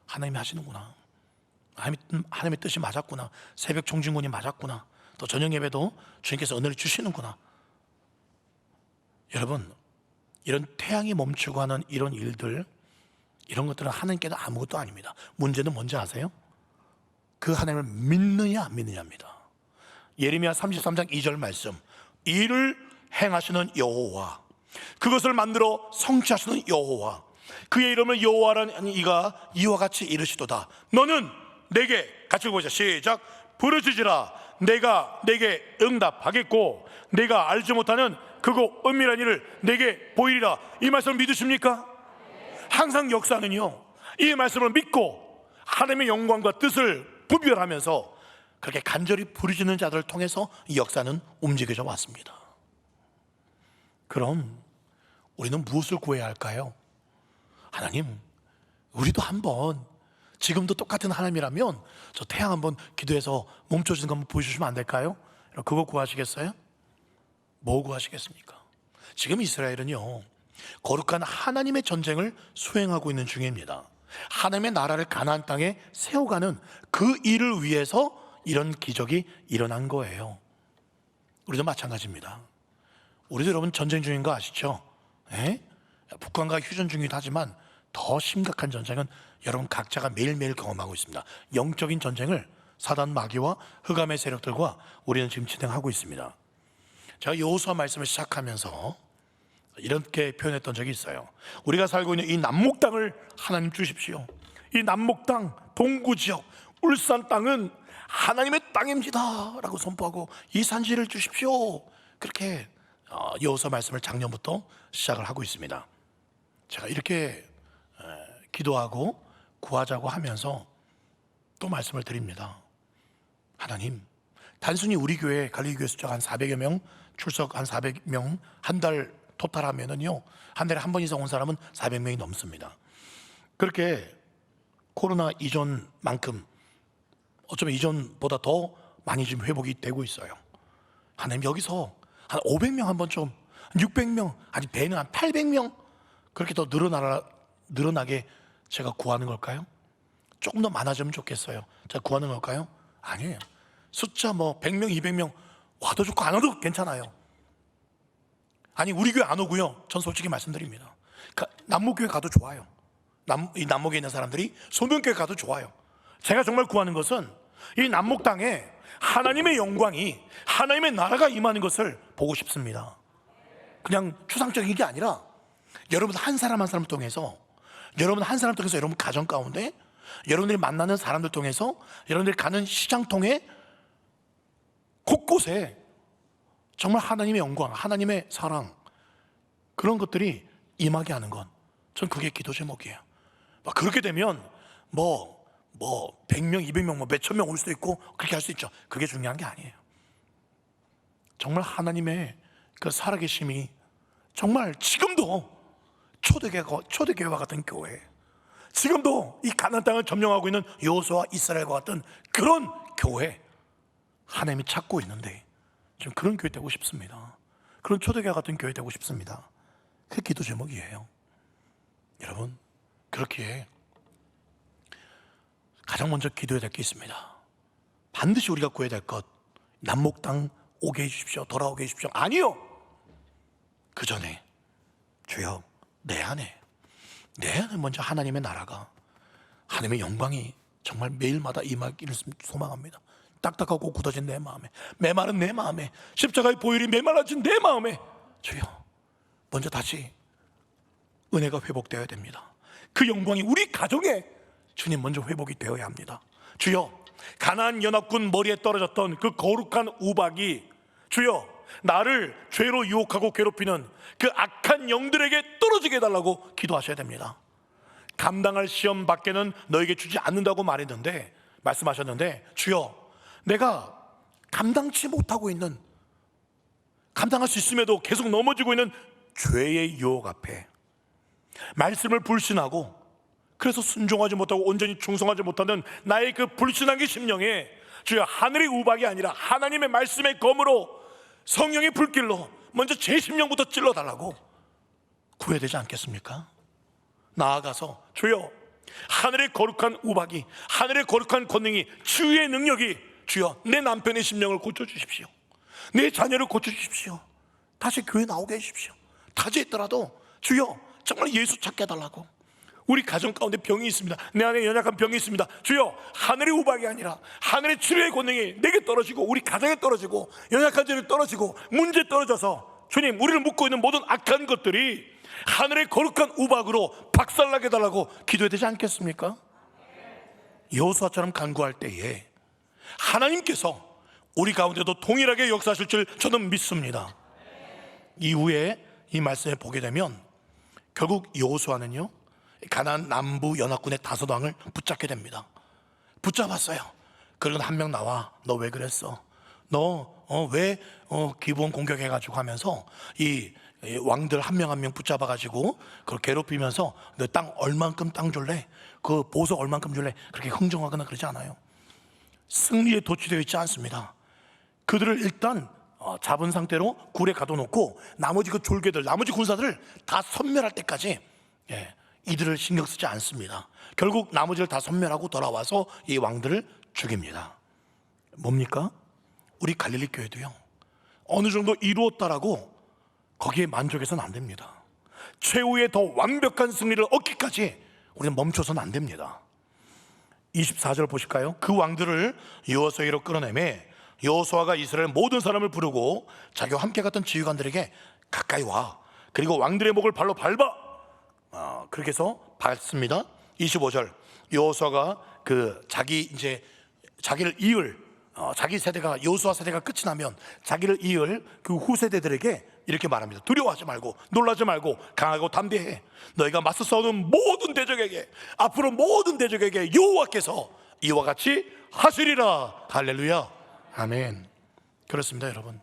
하나님이 하시는구나. 하나님의 뜻이 맞았구나. 새벽 총진군이 맞았구나. 또 저녁 예배도 주님께서 은혜를 주시는구나. 여러분, 이런 태양이 멈추고 하는 이런 일들, 이런 것들은 하나님께는 아무것도 아닙니다. 문제는 뭔지 아세요? 그 하나님을 믿느냐 안 믿느냐입니다. 예레미야 33장 2절 말씀, 이를 행하시는 여호와, 그것을 만들어 성취하시는 여호와, 그의 이름을 여호와라는 이가 이와 같이 이르시도다. 너는 내게, 같이 보자, 시작. 부르짖으라, 내가 내게 응답하겠고 내가 알지 못하는 크고 은밀한 일을 내게 보이리라. 이 말씀을 믿으십니까? 항상 역사는요, 이 말씀을 믿고 하나님의 영광과 뜻을 분별하면서 그렇게 간절히 부르짖는 자들을 통해서 이 역사는 움직여져 왔습니다. 그럼 우리는 무엇을 구해야 할까요? 하나님, 우리도 한번, 지금도 똑같은 하나님이라면 저 태양 한번 기도해서 멈춰주는 거 한번 보여주시면 안 될까요? 그거 구하시겠어요? 뭐 구하시겠습니까? 지금 이스라엘은요, 거룩한 하나님의 전쟁을 수행하고 있는 중입니다. 하나님의 나라를 가나안 땅에 세워가는 그 일을 위해서 이런 기적이 일어난 거예요. 우리도 마찬가지입니다. 우리도 여러분 전쟁 중인 거 아시죠? 에? 북한과 휴전 중이기도 하지만 더 심각한 전쟁은 여러분 각자가 매일매일 경험하고 있습니다. 영적인 전쟁을 사단 마귀와 흑암의 세력들과 우리는 지금 진행하고 있습니다. 제가 여호수아 말씀을 시작하면서 이렇게 표현했던 적이 있어요. 우리가 살고 있는 이 남목 땅을 하나님 주십시오. 이 남목 땅, 동구 지역, 울산 땅은 하나님의 땅입니다 라고 선포하고 이 산지를 주십시오. 그렇게 여호수아 말씀을 작년부터 시작을 하고 있습니다. 제가 이렇게 기도하고 구하자고 하면서 또 말씀을 드립니다. 하나님, 단순히 우리 교회 갈릴리교회 숫자가 한 400여 명, 출석 한 400명, 한 달 토탈 하면은요, 한 달에 한 번 이상 온 사람은 400명이 넘습니다. 그렇게 코로나 이전만큼 어쩌면 이전보다 더 많이 지금 회복이 되고 있어요. 하나님, 여기서 한 500명 한 번 좀, 600명, 아니 배는 한 800명 그렇게 더 늘어나게 제가 구하는 걸까요? 조금 더 많아지면 좋겠어요. 제가 구하는 걸까요? 아니에요. 숫자 뭐 100명, 200명 와도 좋고 안 와도 괜찮아요. 아니 우리 교회 안 오고요, 전 솔직히 말씀드립니다. 남목교회 가도 좋아요. 이 남목에 있는 사람들이 소명교회 가도 좋아요. 제가 정말 구하는 것은 이 남목 땅에 하나님의 영광이, 하나님의 나라가 임하는 것을 보고 싶습니다. 그냥 추상적인 게 아니라 여러분 한 사람 한 사람 통해서, 여러분 한 사람 통해서, 여러분 가정 가운데, 여러분들이 만나는 사람들 통해서, 여러분들이 가는 시장 통해 곳곳에 정말 하나님의 영광, 하나님의 사랑, 그런 것들이 임하게 하는 건, 전 그게 기도 제목이에요. 그렇게 되면 뭐 100명, 200명, 뭐 몇천 명 올 수도 있고 그렇게 할 수 있죠. 그게 중요한 게 아니에요. 정말 하나님의 그 살아계심이 정말 지금도 초대교회와 같은 교회, 지금도 이 가나안 땅을 점령하고 있는 여호수아와 이스라엘과 같은 그런 교회, 하나님이 찾고 있는데 좀 그런 교회 되고 싶습니다. 그런 초대교회 같은 교회 되고 싶습니다. 그게 기도 제목이에요. 여러분, 그렇게 가장 먼저 기도해야 될 게 있습니다. 반드시 우리가 구해야 될 것, 남목 땅 오게 해주십시오, 돌아오게 해주십시오, 아니요. 그 전에 주여, 내 안에 먼저 하나님의 나라가, 하나님의 영광이 정말 매일마다 임하기를 소망합니다. 딱딱하고 굳어진 내 마음에, 메마른 내 마음에, 십자가의 보혈이 메말라진 내 마음에 주여 먼저 다시 은혜가 회복되어야 됩니다. 그 영광이 우리 가정에 주님 먼저 회복이 되어야 합니다. 주여 가나안 연합군 머리에 떨어졌던 그 거룩한 우박이 주여 나를 죄로 유혹하고 괴롭히는 그 악한 영들에게 떨어지게 해달라고 기도하셔야 됩니다. 감당할 시험 밖에는 너에게 주지 않는다고 말씀하셨는데 주여 내가 감당치 못하고 있는, 감당할 수 있음에도 계속 넘어지고 있는 죄의 유혹 앞에 말씀을 불신하고 그래서 순종하지 못하고 온전히 충성하지 못하는 나의 그 불신한 게 심령에 주여 하늘의 우박이 아니라 하나님의 말씀의 검으로 성령의 불길로 먼저 제 심령부터 찔러달라고 구해야 되지 않겠습니까? 나아가서 주여 하늘의 거룩한 우박이, 하늘의 거룩한 권능이, 주의 능력이 주여 내 남편의 심령을 고쳐주십시오. 내 자녀를 고쳐주십시오. 다시 교회 나오게 해주십시오. 타지했더라도 주여 정말 예수 찾게 해달라고. 우리 가정 가운데 병이 있습니다. 내 안에 연약한 병이 있습니다. 주여 하늘의 우박이 아니라 하늘의 치료의 권능이 내게 떨어지고 우리 가정에 떨어지고 연약한 죄를 떨어지고 문제 떨어져서 주님 우리를 묶고 있는 모든 악한 것들이 하늘의 거룩한 우박으로 박살나게 해달라고 기도해야 되지 않겠습니까? 여호수아처럼 간구할 때에 하나님께서 우리 가운데도 동일하게 역사하실 줄 저는 믿습니다. 이후에 이 말씀에 보게 되면 결국 여호수아는요 가나안 남부 연합군의 다섯 왕을 붙잡게 됩니다. 붙잡았어요. 그리고 한 명 나와 너 왜 그랬어? 너 왜 기브온 공격해가지고 하면서 이 왕들 한 명 한 명 붙잡아가지고 그걸 괴롭히면서 너 땅 얼만큼 땅 줄래? 그 보석 얼만큼 줄래? 그렇게 흥정하거나 그러지 않아요. 승리에 도취되어 있지 않습니다. 그들을 일단 잡은 상태로 굴에 가둬놓고 나머지 그 졸개들, 나머지 군사들을 다 섬멸할 때까지 이들을 신경 쓰지 않습니다. 결국 나머지를 다 섬멸하고 돌아와서 이 왕들을 죽입니다. 뭡니까? 우리 갈릴리 교회도요 어느 정도 이루었다라고 거기에 만족해서는 안 됩니다. 최후의 더 완벽한 승리를 얻기까지 우리는 멈춰서는 안 됩니다. 24절 보실까요? 그 왕들을 여호수아에게로 끌어내매 여호수아가 이스라엘 모든 사람을 부르고 자기와 함께 갔던 지휘관들에게 가까이 와, 그리고 왕들의 목을 발로 밟아. 그렇게 해서 밟습니다. 25절 여호수아가 자기를 이을 자기 세대가 여호수아 세대가 끝이 나면 자기를 이을 그 후세대들에게 이렇게 말합니다. 두려워하지 말고 놀라지 말고 강하고 담대해. 너희가 맞서 싸우는 모든 대적에게, 앞으로 모든 대적에게 여호와께서 이와 같이 하시리라. 할렐루야. 아멘. 그렇습니다. 여러분,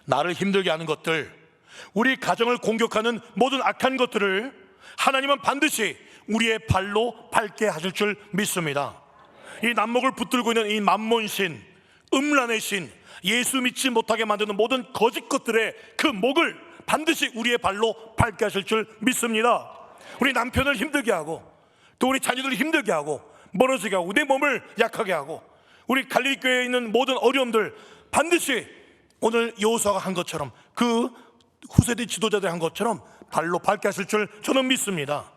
나를 힘들게 하는 것들, 우리 가정을 공격하는 모든 악한 것들을 하나님은 반드시 우리의 발로 밟게 하실 줄 믿습니다. 이 난목을 붙들고 있는 이 만몬신, 음란의 신, 예수 믿지 못하게 만드는 모든 거짓 것들의 그 목을 반드시 우리의 발로 밟게 하실 줄 믿습니다. 우리 남편을 힘들게 하고 또 우리 자녀들을 힘들게 하고 멀어지게 하고 내 몸을 약하게 하고 우리 갈릴리 교회에 있는 모든 어려움들 반드시 오늘 여호수아가 한 것처럼 그 후세대 지도자들이 한 것처럼 발로 밟게 하실 줄 저는 믿습니다.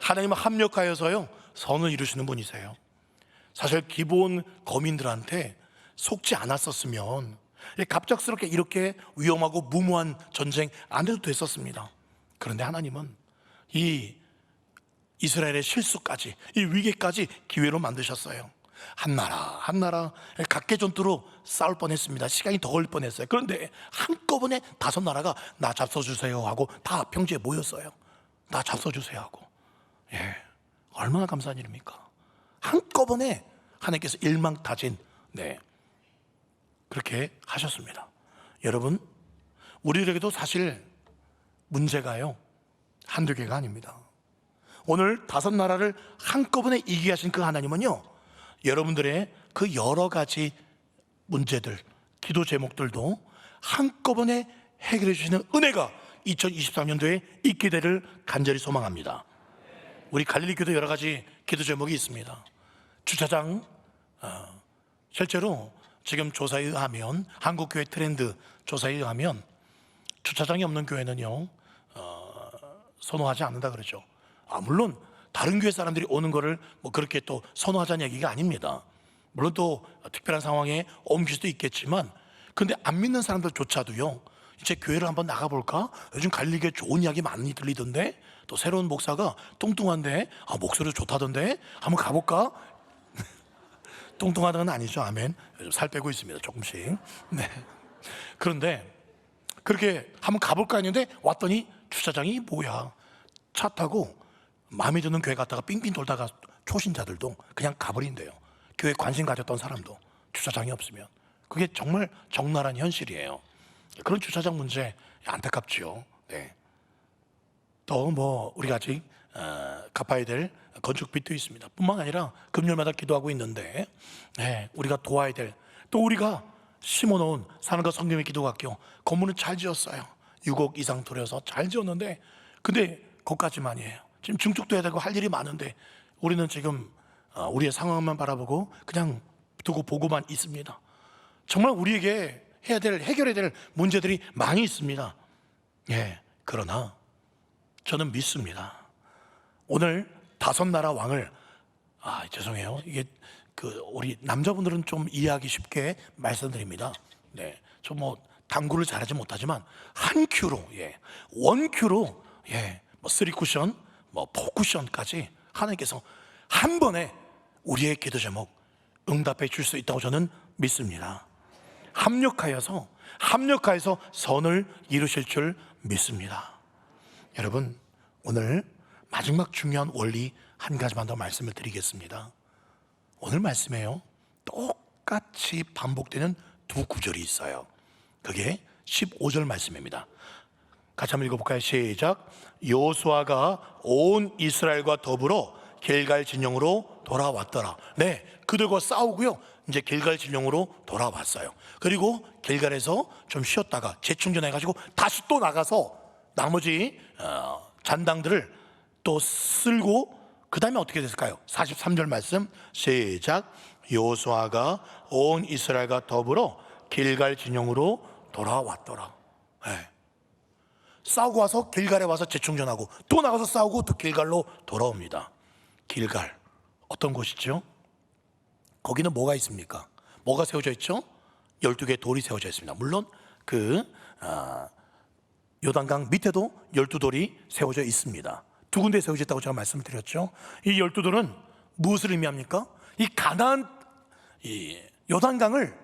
하나님은 합력하여서요 선을 이루시는 분이세요. 사실 기브온 거민들한테 속지 않았었으면 갑작스럽게 이렇게 위험하고 무모한 전쟁 안 해도 됐었습니다. 그런데 하나님은 이 이스라엘의 실수까지, 이 위기까지 기회로 만드셨어요. 한 나라 각계 전투로 싸울 뻔했습니다. 시간이 더 걸릴 뻔했어요. 그런데 한꺼번에 다섯 나라가 나 잡숴주세요 하고 다 평지에 모였어요. 나 잡숴주세요 하고. 얼마나 감사한 일입니까? 한꺼번에 하나님께서 일망타진 그렇게 하셨습니다. 여러분, 우리에게도 사실 문제가요 한두 개가 아닙니다. 오늘 다섯 나라를 한꺼번에 이기게 하신 그 하나님은요 여러분들의 그 여러 가지 문제들, 기도 제목들도 한꺼번에 해결해 주시는 은혜가 2023년도에 있게 되를 간절히 소망합니다. 우리 갈릴리 교도 여러 가지 기도 제목이 있습니다. 주차장, 실제로 지금 조사에 의하면, 한국교회 트렌드 조사에 의하면 주차장이 없는 교회는요 선호하지 않는다 그러죠. 물론 다른 교회 사람들이 오는 거를 뭐 그렇게 또 선호하자는 얘기가 아닙니다. 물론 또 특별한 상황에 옮길 수도 있겠지만, 근데 안 믿는 사람들조차도요, 이제 교회를 한번 나가볼까? 요즘 갈리게 좋은 이야기 많이 들리던데, 또 새로운 목사가 뚱뚱한데 목소리 좋다던데 한번 가볼까? 뚱뚱하다는 아니죠. 아멘. 요즘 살 빼고 있습니다. 조금씩. 네. 그런데 그렇게 한번 가볼까 했는데 왔더니 주차장이 뭐야? 차 타고 마음에 드는 교회 갔다가 삥삥 돌다가 초신자들도 그냥 가버린대요. 교회 관심 가졌던 사람도 주차장이 없으면. 그게 정말 적나라한 현실이에요. 그런 주차장 문제 안타깝지요. 네. 또 뭐 우리가 아직 갚아야 될 건축빚도 있습니다. 뿐만 아니라 금요일마다 기도하고 있는데, 네, 우리가 도와야 될, 또 우리가 심어놓은 사는것 성경의 기도학교 건물은 잘 지었어요. 6억 이상 들여서 잘 지었는데, 근데 거기까지만이에요. 지금 증축도 해야 되고 할 일이 많은데 우리는 지금 우리의 상황만 바라보고 그냥 두고 보고만 있습니다. 정말 우리에게 해결해야 될 문제들이 많이 있습니다. 예, 그러나 저는 믿습니다. 오늘 5나라 왕을, 죄송해요. 이게 우리 남자분들은 좀 이해하기 쉽게 말씀드립니다. 네, 저 뭐 당구를 잘하지 못하지만 한 큐로, 원 큐로, 뭐 3쿠션, 뭐 4쿠션까지 하나님께서 한 번에 우리의 기도 제목 응답해 줄 수 있다고 저는 믿습니다. 합력하여서 선을 이루실 줄 믿습니다. 여러분, 오늘 마지막 중요한 원리 한 가지만 더 말씀을 드리겠습니다. 오늘 말씀에요, 똑같이 반복되는 두 구절이 있어요. 그게 15절 말씀입니다. 같이 한번 읽어볼까요? 시작. 여호수아가 온 이스라엘과 더불어 길갈 진영으로 돌아왔더라. 네, 그들과 싸우고요, 이제 길갈 진영으로 돌아왔어요. 그리고 길갈에서 좀 쉬었다가 재충전해가지고 다시 또 나가서 나머지 잔당들을 또 쓸고, 그 다음에 어떻게 됐을까요? 43절 말씀 시작. 여호수아가 온 이스라엘과 더불어 길갈 진영으로 돌아왔더라. 네. 싸우고 와서 길갈에 와서 재충전하고 또 나가서 싸우고 또 길갈로 돌아옵니다. 길갈, 어떤 곳이죠? 거기는 뭐가 있습니까? 뭐가 세워져 있죠? 12개의 돌이 세워져 있습니다. 물론 요단강 밑에도 12돌이 세워져 있습니다. 두 군데 세워져 있다고 제가 말씀을 드렸죠. 이 12돌은 무엇을 의미합니까? 이 가나안, 이 요단강을,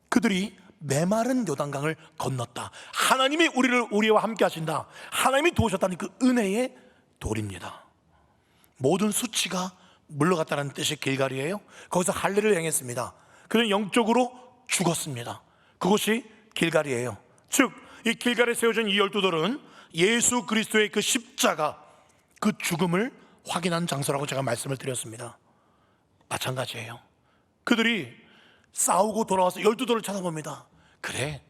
그들이 메마른 요단강을 건넜다. 하나님이 우리와 함께 하신다. 하나님이 도우셨다는 그 은혜의 돌입니다. 모든 수치가 물러갔다는 뜻이 길갈이에요. 거기서 할례를 행했습니다. 그는 영적으로 죽었습니다. 그것이 길갈이에요. 즉, 이 길갈에 세워진 이 12돌은 예수 그리스도의 그 십자가, 그 죽음을 확인한 장소라고 제가 말씀을 드렸습니다. 마찬가지예요. 그들이 싸우고 돌아와서 12돌을 찾아봅니다. 그래,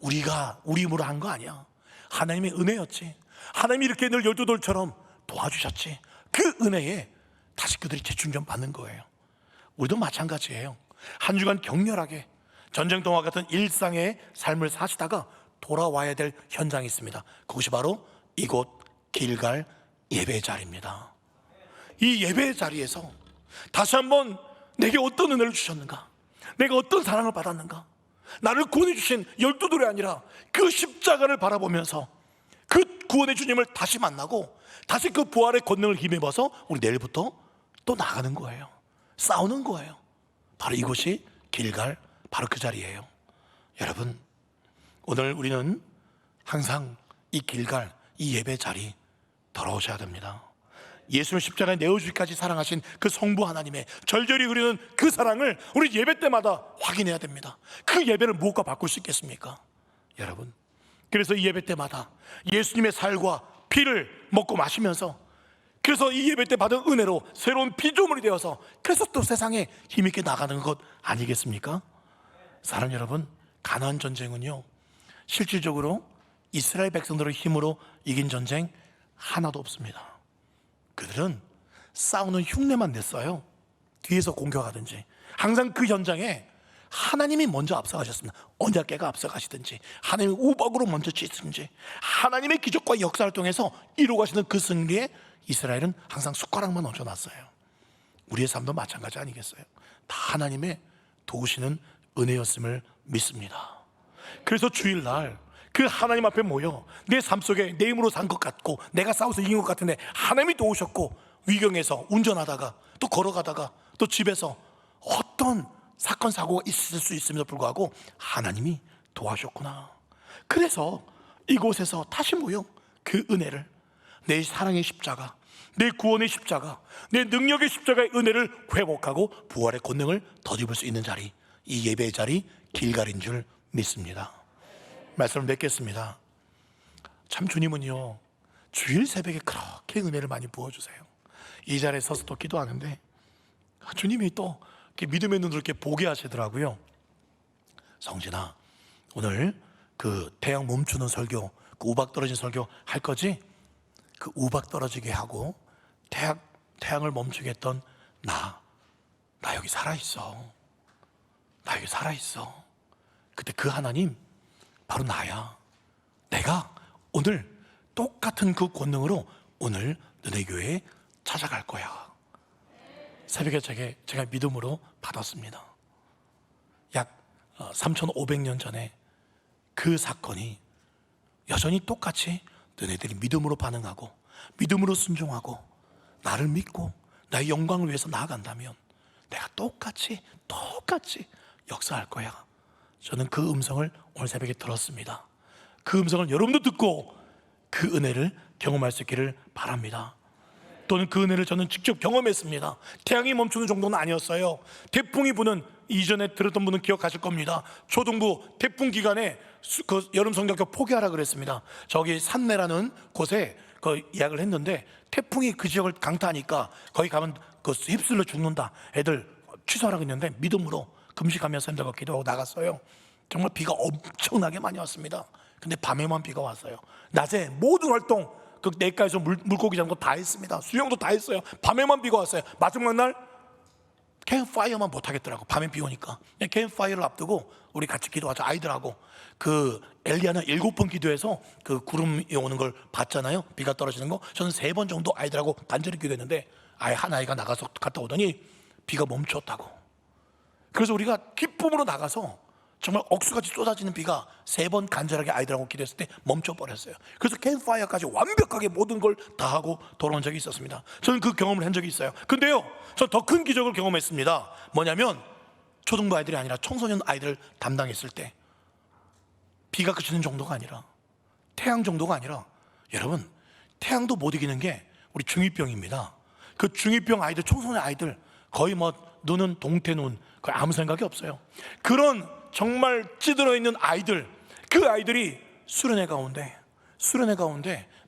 우리가 우리 힘으로 한 거 아니야. 하나님의 은혜였지. 하나님이 이렇게 늘 12돌처럼 도와주셨지. 그 은혜에 다시 그들이 재충전 받는 거예요. 우리도 마찬가지예요. 한 주간 격렬하게 전쟁통화 같은 일상의 삶을 사시다가 돌아와야 될 현장이 있습니다. 그것이 바로 이곳 길갈 예배 자리입니다. 이 예배 자리에서 다시 한번 내게 어떤 은혜를 주셨는가, 내가 어떤 사랑을 받았는가, 나를 구원해 주신 12돌이 아니라 그 십자가를 바라보면서 그 구원의 주님을 다시 만나고 다시 그 부활의 권능을 힘입어서 우리 내일부터 또 나가는 거예요. 싸우는 거예요. 바로 이곳이 길갈, 바로 그 자리예요. 여러분, 오늘 우리는 항상 이 길갈, 이 예배 자리 돌아오셔야 됩니다. 예수님 십자가에 내어주기까지 사랑하신 그 성부 하나님의 절절히 흐르는 그 사랑을 우리 예배 때마다 확인해야 됩니다. 그 예배를 무엇과 바꿀 수 있겠습니까? 여러분, 그래서 이 예배 때마다 예수님의 살과 피를 먹고 마시면서, 그래서 이 예배 때 받은 은혜로 새로운 피조물이 되어서 그래서 또 세상에 힘있게 나가는 것 아니겠습니까? 사랑 여러분, 가나안 전쟁은요, 실질적으로 이스라엘 백성들의 힘으로 이긴 전쟁 하나도 없습니다. 그들은 싸우는 흉내만 냈어요. 뒤에서 공격하든지. 항상 그 현장에 하나님이 먼저 앞서가셨습니다. 언약궤가 앞서가시든지 하나님이 우박으로 먼저 치든지 하나님의 기적과 역사를 통해서 이루어가시는 그 승리에 이스라엘은 항상 숟가락만 얹어놨어요. 우리의 삶도 마찬가지 아니겠어요? 다 하나님의 도우시는 은혜였음을 믿습니다. 그래서 주일날 그 하나님 앞에 모여 내 삶 속에 내 힘으로 산 것 같고 내가 싸워서 이긴 것 같은데 하나님이 도우셨고, 위경에서 운전하다가 또 걸어가다가 또 집에서 어떤 사건 사고가 있을 수 있음에도 불구하고 하나님이 도와주셨구나. 그래서 이곳에서 다시 모여 그 은혜를, 내 사랑의 십자가, 내 구원의 십자가, 내 능력의 십자가의 은혜를 회복하고 부활의 권능을 덧입을 수 있는 자리, 이 예배의 자리 길갈인 줄 믿습니다. 말씀을 맺겠습니다. 참 주님은요, 주일 새벽에 그렇게 은혜를 많이 부어주세요. 이 자리에 서서 또 기도하는데 주님이 또 이렇게 믿음의 눈으로 이렇게 보게 하시더라고요. 성진아, 오늘 그 태양 멈추는 설교, 그 우박 떨어진 설교 할 거지? 그 우박 떨어지게 하고 태양을 멈추게 했던 나 여기 살아있어. 나 여기 살아있어. 그때 그 하나님 바로 나야. 내가 오늘 똑같은 그 권능으로 오늘 너네 교회에 찾아갈 거야. 새벽에 제가 믿음으로 받았습니다. 약 3,500년 전에 그 사건이 여전히 똑같이 너네들이 믿음으로 반응하고 믿음으로 순종하고 나를 믿고 나의 영광을 위해서 나아간다면 내가 똑같이 역사할 거야. 저는 그 음성을 오늘 새벽에 들었습니다. 그 음성을 여러분도 듣고 그 은혜를 경험할 수 있기를 바랍니다. 또는 그 은혜를 저는 직접 경험했습니다. 태양이 멈추는 정도는 아니었어요. 태풍이 부는, 이전에 들었던 분은 기억하실 겁니다. 초등부 태풍 기간에 그 여름 성경교 포기하라 그랬습니다. 저기 산내라는 곳에 그 예약을 했는데 태풍이 그 지역을 강타하니까 거기 가면 그 휩쓸려 죽는다, 애들 취소하라고 했는데 믿음으로 금식하면서 힘들고 기도하고 나갔어요. 정말 비가 엄청나게 많이 왔습니다. 근데 밤에만 비가 왔어요. 낮에 모든 활동, 그 냇가에서 물고기 잡는 거 다 했습니다. 수영도 다 했어요. 밤에만 비가 왔어요. 마지막 날 캠프파이어만 못 하겠더라고. 밤에 비 오니까. 캠프파이어를 앞두고 우리 같이 기도하자. 아이들하고 그 엘리야는 7번 기도해서 그 구름이 오는 걸 봤잖아요. 비가 떨어지는 거. 저는 3번 정도 아이들하고 간절히 기도했는데 아예 한 아이가 나가서 갔다 오더니 비가 멈췄다고. 그래서 우리가 기쁨으로 나가서 정말 억수같이 쏟아지는 비가 3번 간절하게 아이들하고 기도했을 때 멈춰버렸어요. 그래서 캠프파이어까지 완벽하게 모든 걸 다 하고 돌아온 적이 있었습니다. 저는 그 경험을 한 적이 있어요. 근데요, 저 더 큰 기적을 경험했습니다. 뭐냐면 초등부 아이들이 아니라 청소년 아이들 담당했을 때 비가 그치는 정도가 아니라, 태양 정도가 아니라, 여러분 태양도 못 이기는 게 우리 중2병입니다. 그 중2병 아이들, 청소년 아이들 거의 뭐 눈은 동태눈, 거의 아무 생각이 없어요. 그런 정말 찌들어 있는 아이들, 그 아이들이 수련회 가운데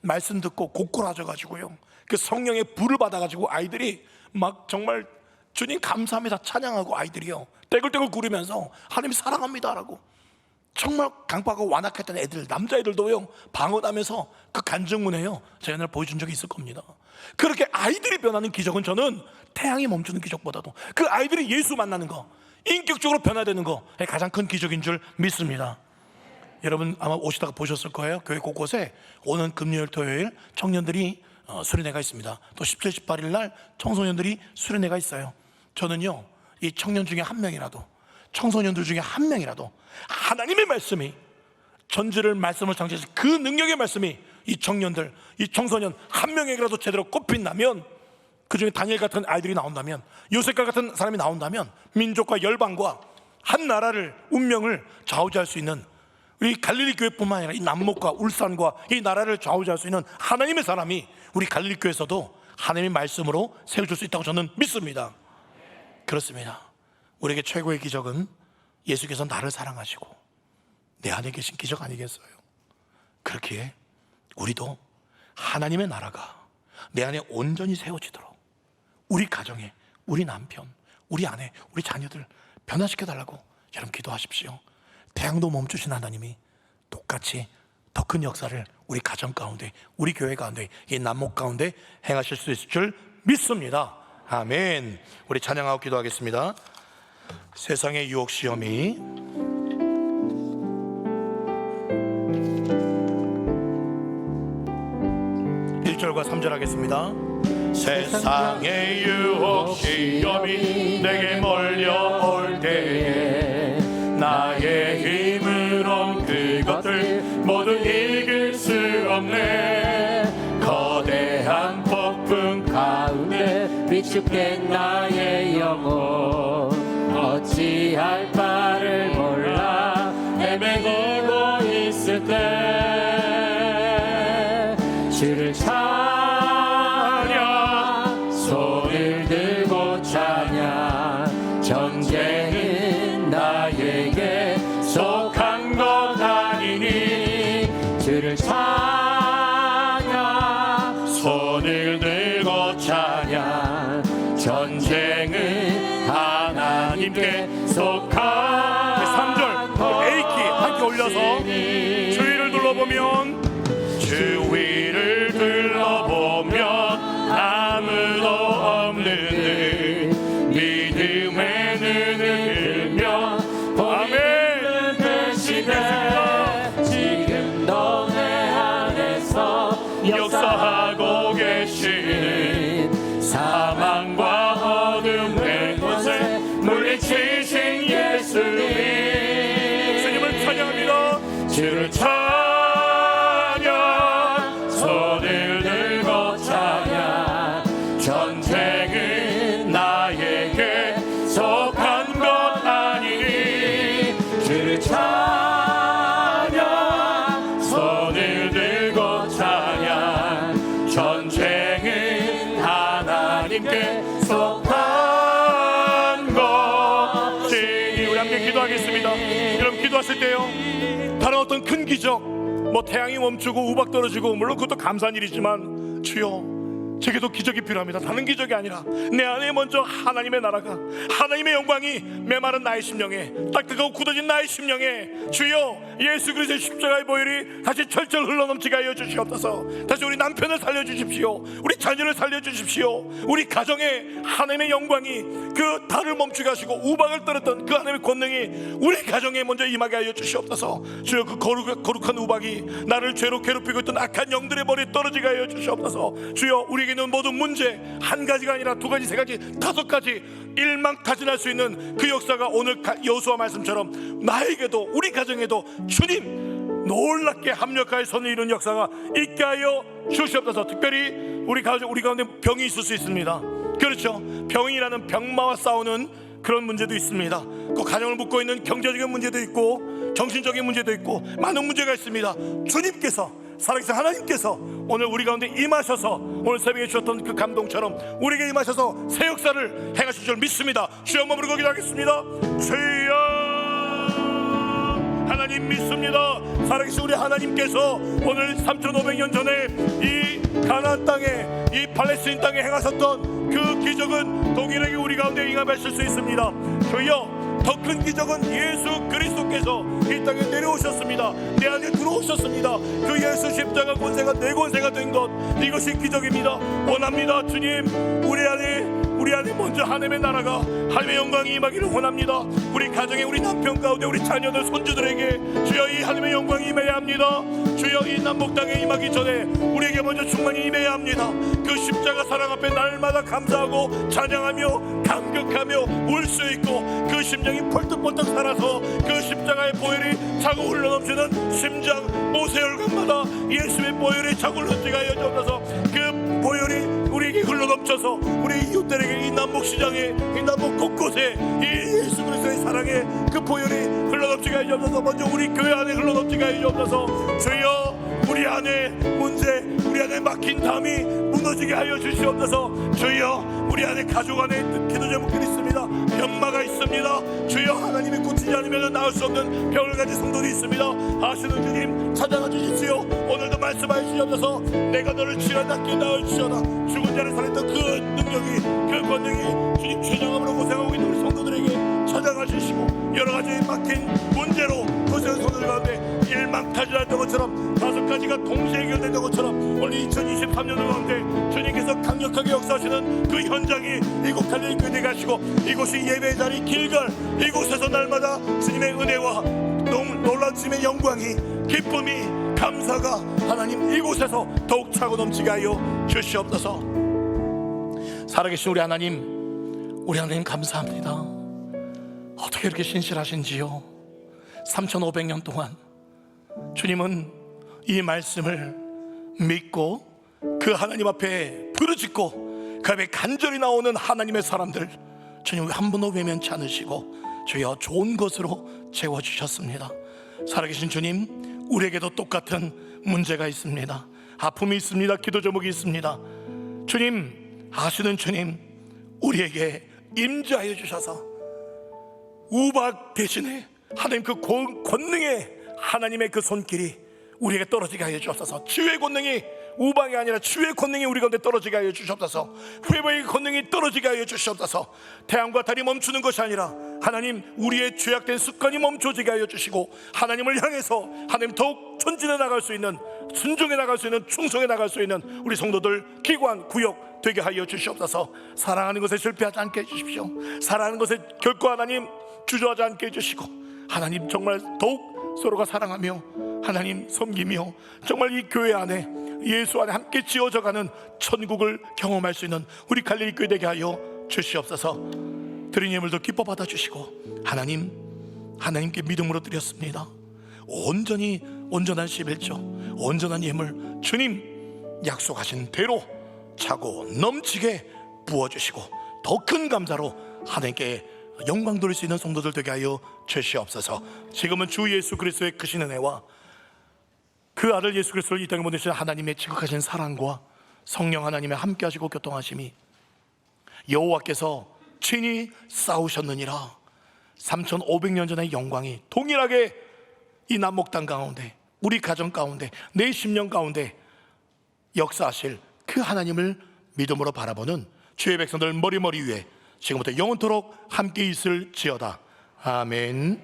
말씀 듣고 고꾸라져가지고요, 그 성령의 불을 받아가지고 아이들이 막 정말 주님 감사합니다 찬양하고 아이들이요 떼굴떼굴 구르면서 하나님 사랑합니다라고 정말 강박하고 완악했던 애들, 남자애들도요 방언하면서 그 간증문에요 제가 옛날에 보여준 적이 있을 겁니다. 그렇게 아이들이 변하는 기적은 저는 태양이 멈추는 기적보다도 그 아이들이 예수 만나는 거, 인격적으로 변화되는 거 가장 큰 기적인 줄 믿습니다. 여러분 아마 오시다가 보셨을 거예요. 교회 곳곳에 오는 금요일 토요일 청년들이 수련회가 있습니다. 또 17, 18일 날 청소년들이 수련회가 있어요. 저는요 이 청년 중에 한 명이라도, 청소년들 중에 한 명이라도 하나님의 말씀이, 전지를 말씀을 장치해서 그 능력의 말씀이 이 청년들, 이 청소년 한 명에게라도 제대로 꼽힌다면, 그 중에 다니엘 같은 아이들이 나온다면, 요셉과 같은 사람이 나온다면 민족과 열방과 한 나라를, 운명을 좌우지할 수 있는, 우리 갈릴리 교회뿐만 아니라 이 남목과 울산과 이 나라를 좌우지할 수 있는 하나님의 사람이 우리 갈릴리 교회에서도 하나님의 말씀으로 세워줄 수 있다고 저는 믿습니다. 그렇습니다. 우리에게 최고의 기적은 예수께서 나를 사랑하시고 내 안에 계신 기적 아니겠어요? 그렇기에 우리도 하나님의 나라가 내 안에 온전히 세워지도록 우리 가정에, 우리 남편, 우리 아내, 우리 자녀들 변화시켜달라고 여러분 기도하십시오. 태양도 멈추신 하나님이 똑같이 더 큰 역사를 우리 가정 가운데, 우리 교회 가운데, 이 남목 가운데 행하실 수 있을 줄 믿습니다. 아멘. 우리 찬양하고 기도하겠습니다. 세상의 유혹 시험이 1절과 3절 하겠습니다. 세상의 유혹 시험이 내게 몰려올 때에 나의 힘으론 그것들 모두 이길 수 없네. 거대한 폭풍 가운데 위축된 나의 영혼 어찌할 바를 몰라 헤매고 있을 때 주를 찬양 손을 들고 찬양 전쟁은 나에게 속한 것 아니니 주를 찬양 손을 들고 찬양 전쟁은 하나님께 속한 3절 A키 함께 올려서 주위를 둘러보면 주위를 둘러보면 아무도 없는데 믿음의 눈을 들며 아멘 대신에 지금도 내 안에서 역사하고 계시는 사망과 어둠의 곳에 물리치신 예수님 주님을 찬양합니다. 주를 찬양 손을 들고 찬양 전쟁은 나에게 속한 것 아니니 주를 찬양 손을 들고 찬양 전쟁은 하나님께 속한 것이니. 우리 함께 기도하겠습니다. 여러분 기도하실 때요 다른 어떤 큰 기적 뭐 태양이 멈추고 우박 떨어지고 물론 그것도 감사한 일이지만 주여 제게도 기적이 필요합니다. 다른 기적이 아니라 내 안에 먼저 하나님의 나라가 하나님의 영광이 메마른 나의 심령에 딱딱하고 굳어진 나의 심령에 주여 예수 그리스도의 십자가의 보혈이 다시 철철 흘러넘치게 하여 주시옵소서. 다시 우리 남편을 살려주십시오. 우리 자녀를 살려주십시오. 우리 가정에 하나님의 영광이 그 달을 멈추게 하시고 우박을 떨었던 그 하나님의 권능이 우리 가정에 먼저 임하게 하여 주시옵소서. 주여 그 거룩한 우박이 나를 죄로 괴롭히고 있던 악한 영들의 머리에 떨어지게 하여 주시옵소서. 주여 우리에게는 모든 문제 한 가지가 아니라 두 가지 세 가지 다섯 가지 일망타진할 수 있는 그 역사가 오늘 여호수아 말씀처럼 나에게도 우리 가정에도 주님 놀랍게 합력하여 선을 이룬 역사가 있게 하여 주시옵소서. 특별히 우리 가운데 병이 있을 수 있습니다. 그렇죠. 병이라는 병마와 싸우는 그런 문제도 있습니다. 그 가정을 묶고 있는 경제적인 문제도 있고 정신적인 문제도 있고 많은 문제가 있습니다. 주님께서 살아계신 하나님께서 오늘 우리 가운데 임하셔서 오늘 새벽에 주셨던 그 감동처럼 우리에게 임하셔서 새 역사를 행하실 줄 믿습니다. 주여 한번 부르고 기도하겠습니다. 주여 하나님 믿습니다. 살아계신 우리 하나님께서 오늘 3500년 전에 이 가나안 땅에 이 팔레스틴 땅에 행하셨던 그 기적은 동일하게 우리 가운데 응하실 수 있습니다. 주여 더 큰 기적은 예수 그리스도께서 이 땅에 내려오셨습니다. 내 안에 들어오셨습니다. 그 예수 십자가 권세가 내 권세가 된 것 이것이 기적입니다. 원합니다. 주님 우리 안에 먼저 하나님의 나라가 하나님의 영광이 임하기를 원합니다. 우리 가정에 우리 남편 가운데 우리 자녀들 손주들에게 주여 이 하나님의 영광이 임해야 합니다. 주여 이 남북 땅에 임하기 전에 우리에게 먼저 충만히 임해야 합니다. 그 십자가 사랑 앞에 날마다 감사하고 찬양하며 감격하며 울 수 있고 그 심장이 펄떡펄떡 살아서 그 십자가의 보혈이 차고 흘러넘치는 심장 모세혈관마다 예수의 보혈이 차고 흘러넘치게 하여 주옵소서. 그 보혈이 우리에게 흘러넘쳐서 우리 이웃들에게 이 남북 시장에 이 남북 곳곳에 이 예수 그리스도의 사랑에 그 보혈이 흘러넘치게 하여 주옵소서. 먼저 우리 교회 안에 흘러넘치게 하여 주옵소서. 주여 우리 안에 문제 우리 안에 막힌 담이 무너지게 하여 주시옵소서. 주여 우리 안에 가족 안에 기도 제목들이 있습니다. 병마가 있습니다. 주여 하나님이 고치지 않으면 나을 수 없는 병을 가진 성도들이 있습니다. 아시는 주님 찾아가 주십시오. 오늘도 말씀하여 주시옵소서. 내가 너를 치료하다 깨달을지어다. 죽은 자를 살렸던 그 능력이 그 권능이 주님 최장암으로 고생하고 있는 우리 성도들에게 찾아가 주시고 여러 가지 막힌 문제로 고생하는 성도들 가운데 일망타진했던 것처럼 다섯 가지가 동시에 해결되는 것처럼 오늘 2023년 가운데 주님께서 강력하게 역사하시는 그 현장이 이곳 갈릴리 교회 되게 하시고, 이곳이 예배의 자리 길갈, 이곳에서 날마다 주님의 은혜와 놀라운 주님의 영광이, 기쁨이, 감사가 하나님 이곳에서 더욱 차고 넘치게 하여 주시옵소서. 살아계신 우리 하나님 감사합니다. 어떻게 이렇게 신실하신지요. 3500년 동안 주님은 이 말씀을 믿고 그 하나님 앞에 부르짖고 그 앞에 간절히 나오는 하나님의 사람들 주님 한 번도 외면치 않으시고 주여 좋은 것으로 채워주셨습니다. 살아계신 주님, 우리에게도 똑같은 문제가 있습니다. 아픔이 있습니다. 기도 제목이 있습니다. 주님, 아시는 주님, 우리에게 임재하여 주셔서 우박 대신에 하나님 그 권능의 하나님의 그 손길이 우리에게 떨어지게 하여 주옵소서. 치유의 권능이 우방이 아니라 치유의 권능이 우리 가운데 떨어지게 하여 주시옵소서. 회복의 권능이 떨어지게 하여 주시옵소서. 태양과 달이 멈추는 것이 아니라 하나님 우리의 죄악된 습관이 멈춰지게 하여 주시고, 하나님을 향해서 하나님 더욱 전진해 나갈 수 있는, 순종해 나갈 수 있는, 충성해 나갈 수 있는 우리 성도들 기관 구역 되게 하여 주시옵소서. 사랑하는 것에 실패하지 않게 해주십시오. 사랑하는 것에 결코 하나님 주저하지 않게 해주시고, 하나님 정말 더욱 서로가 사랑하며 하나님 섬기며 정말 이 교회 안에 예수 안에 함께 지어져가는 천국을 경험할 수 있는 우리 갈릴리 교회 되게 하여 주시옵소서. 드린 예물도 기뻐 받아주시고, 하나님께 믿음으로 드렸습니다. 온전히 온전한 11조 온전한 예물 주님 약속하신 대로 차고 넘치게 부어주시고 더 큰 감사로 하나님께 영광 돌릴 수 있는 성도들 되게 하여 주시옵소서. 지금은 주 예수 그리스도의 크신 은혜와 그 아들 예수 그리스도를 이 땅에 보내신 하나님의 지극하신 사랑과 성령 하나님의 함께하시고 교통하심이, 여호와께서 친히 싸우셨느니라 3500년 전의 영광이 동일하게 이 남목당 가운데, 우리 가정 가운데, 내 심령 가운데 역사하실 그 하나님을 믿음으로 바라보는 주의 백성들 머리 위에 지금부터 영원토록 함께 있을지어다. 아멘.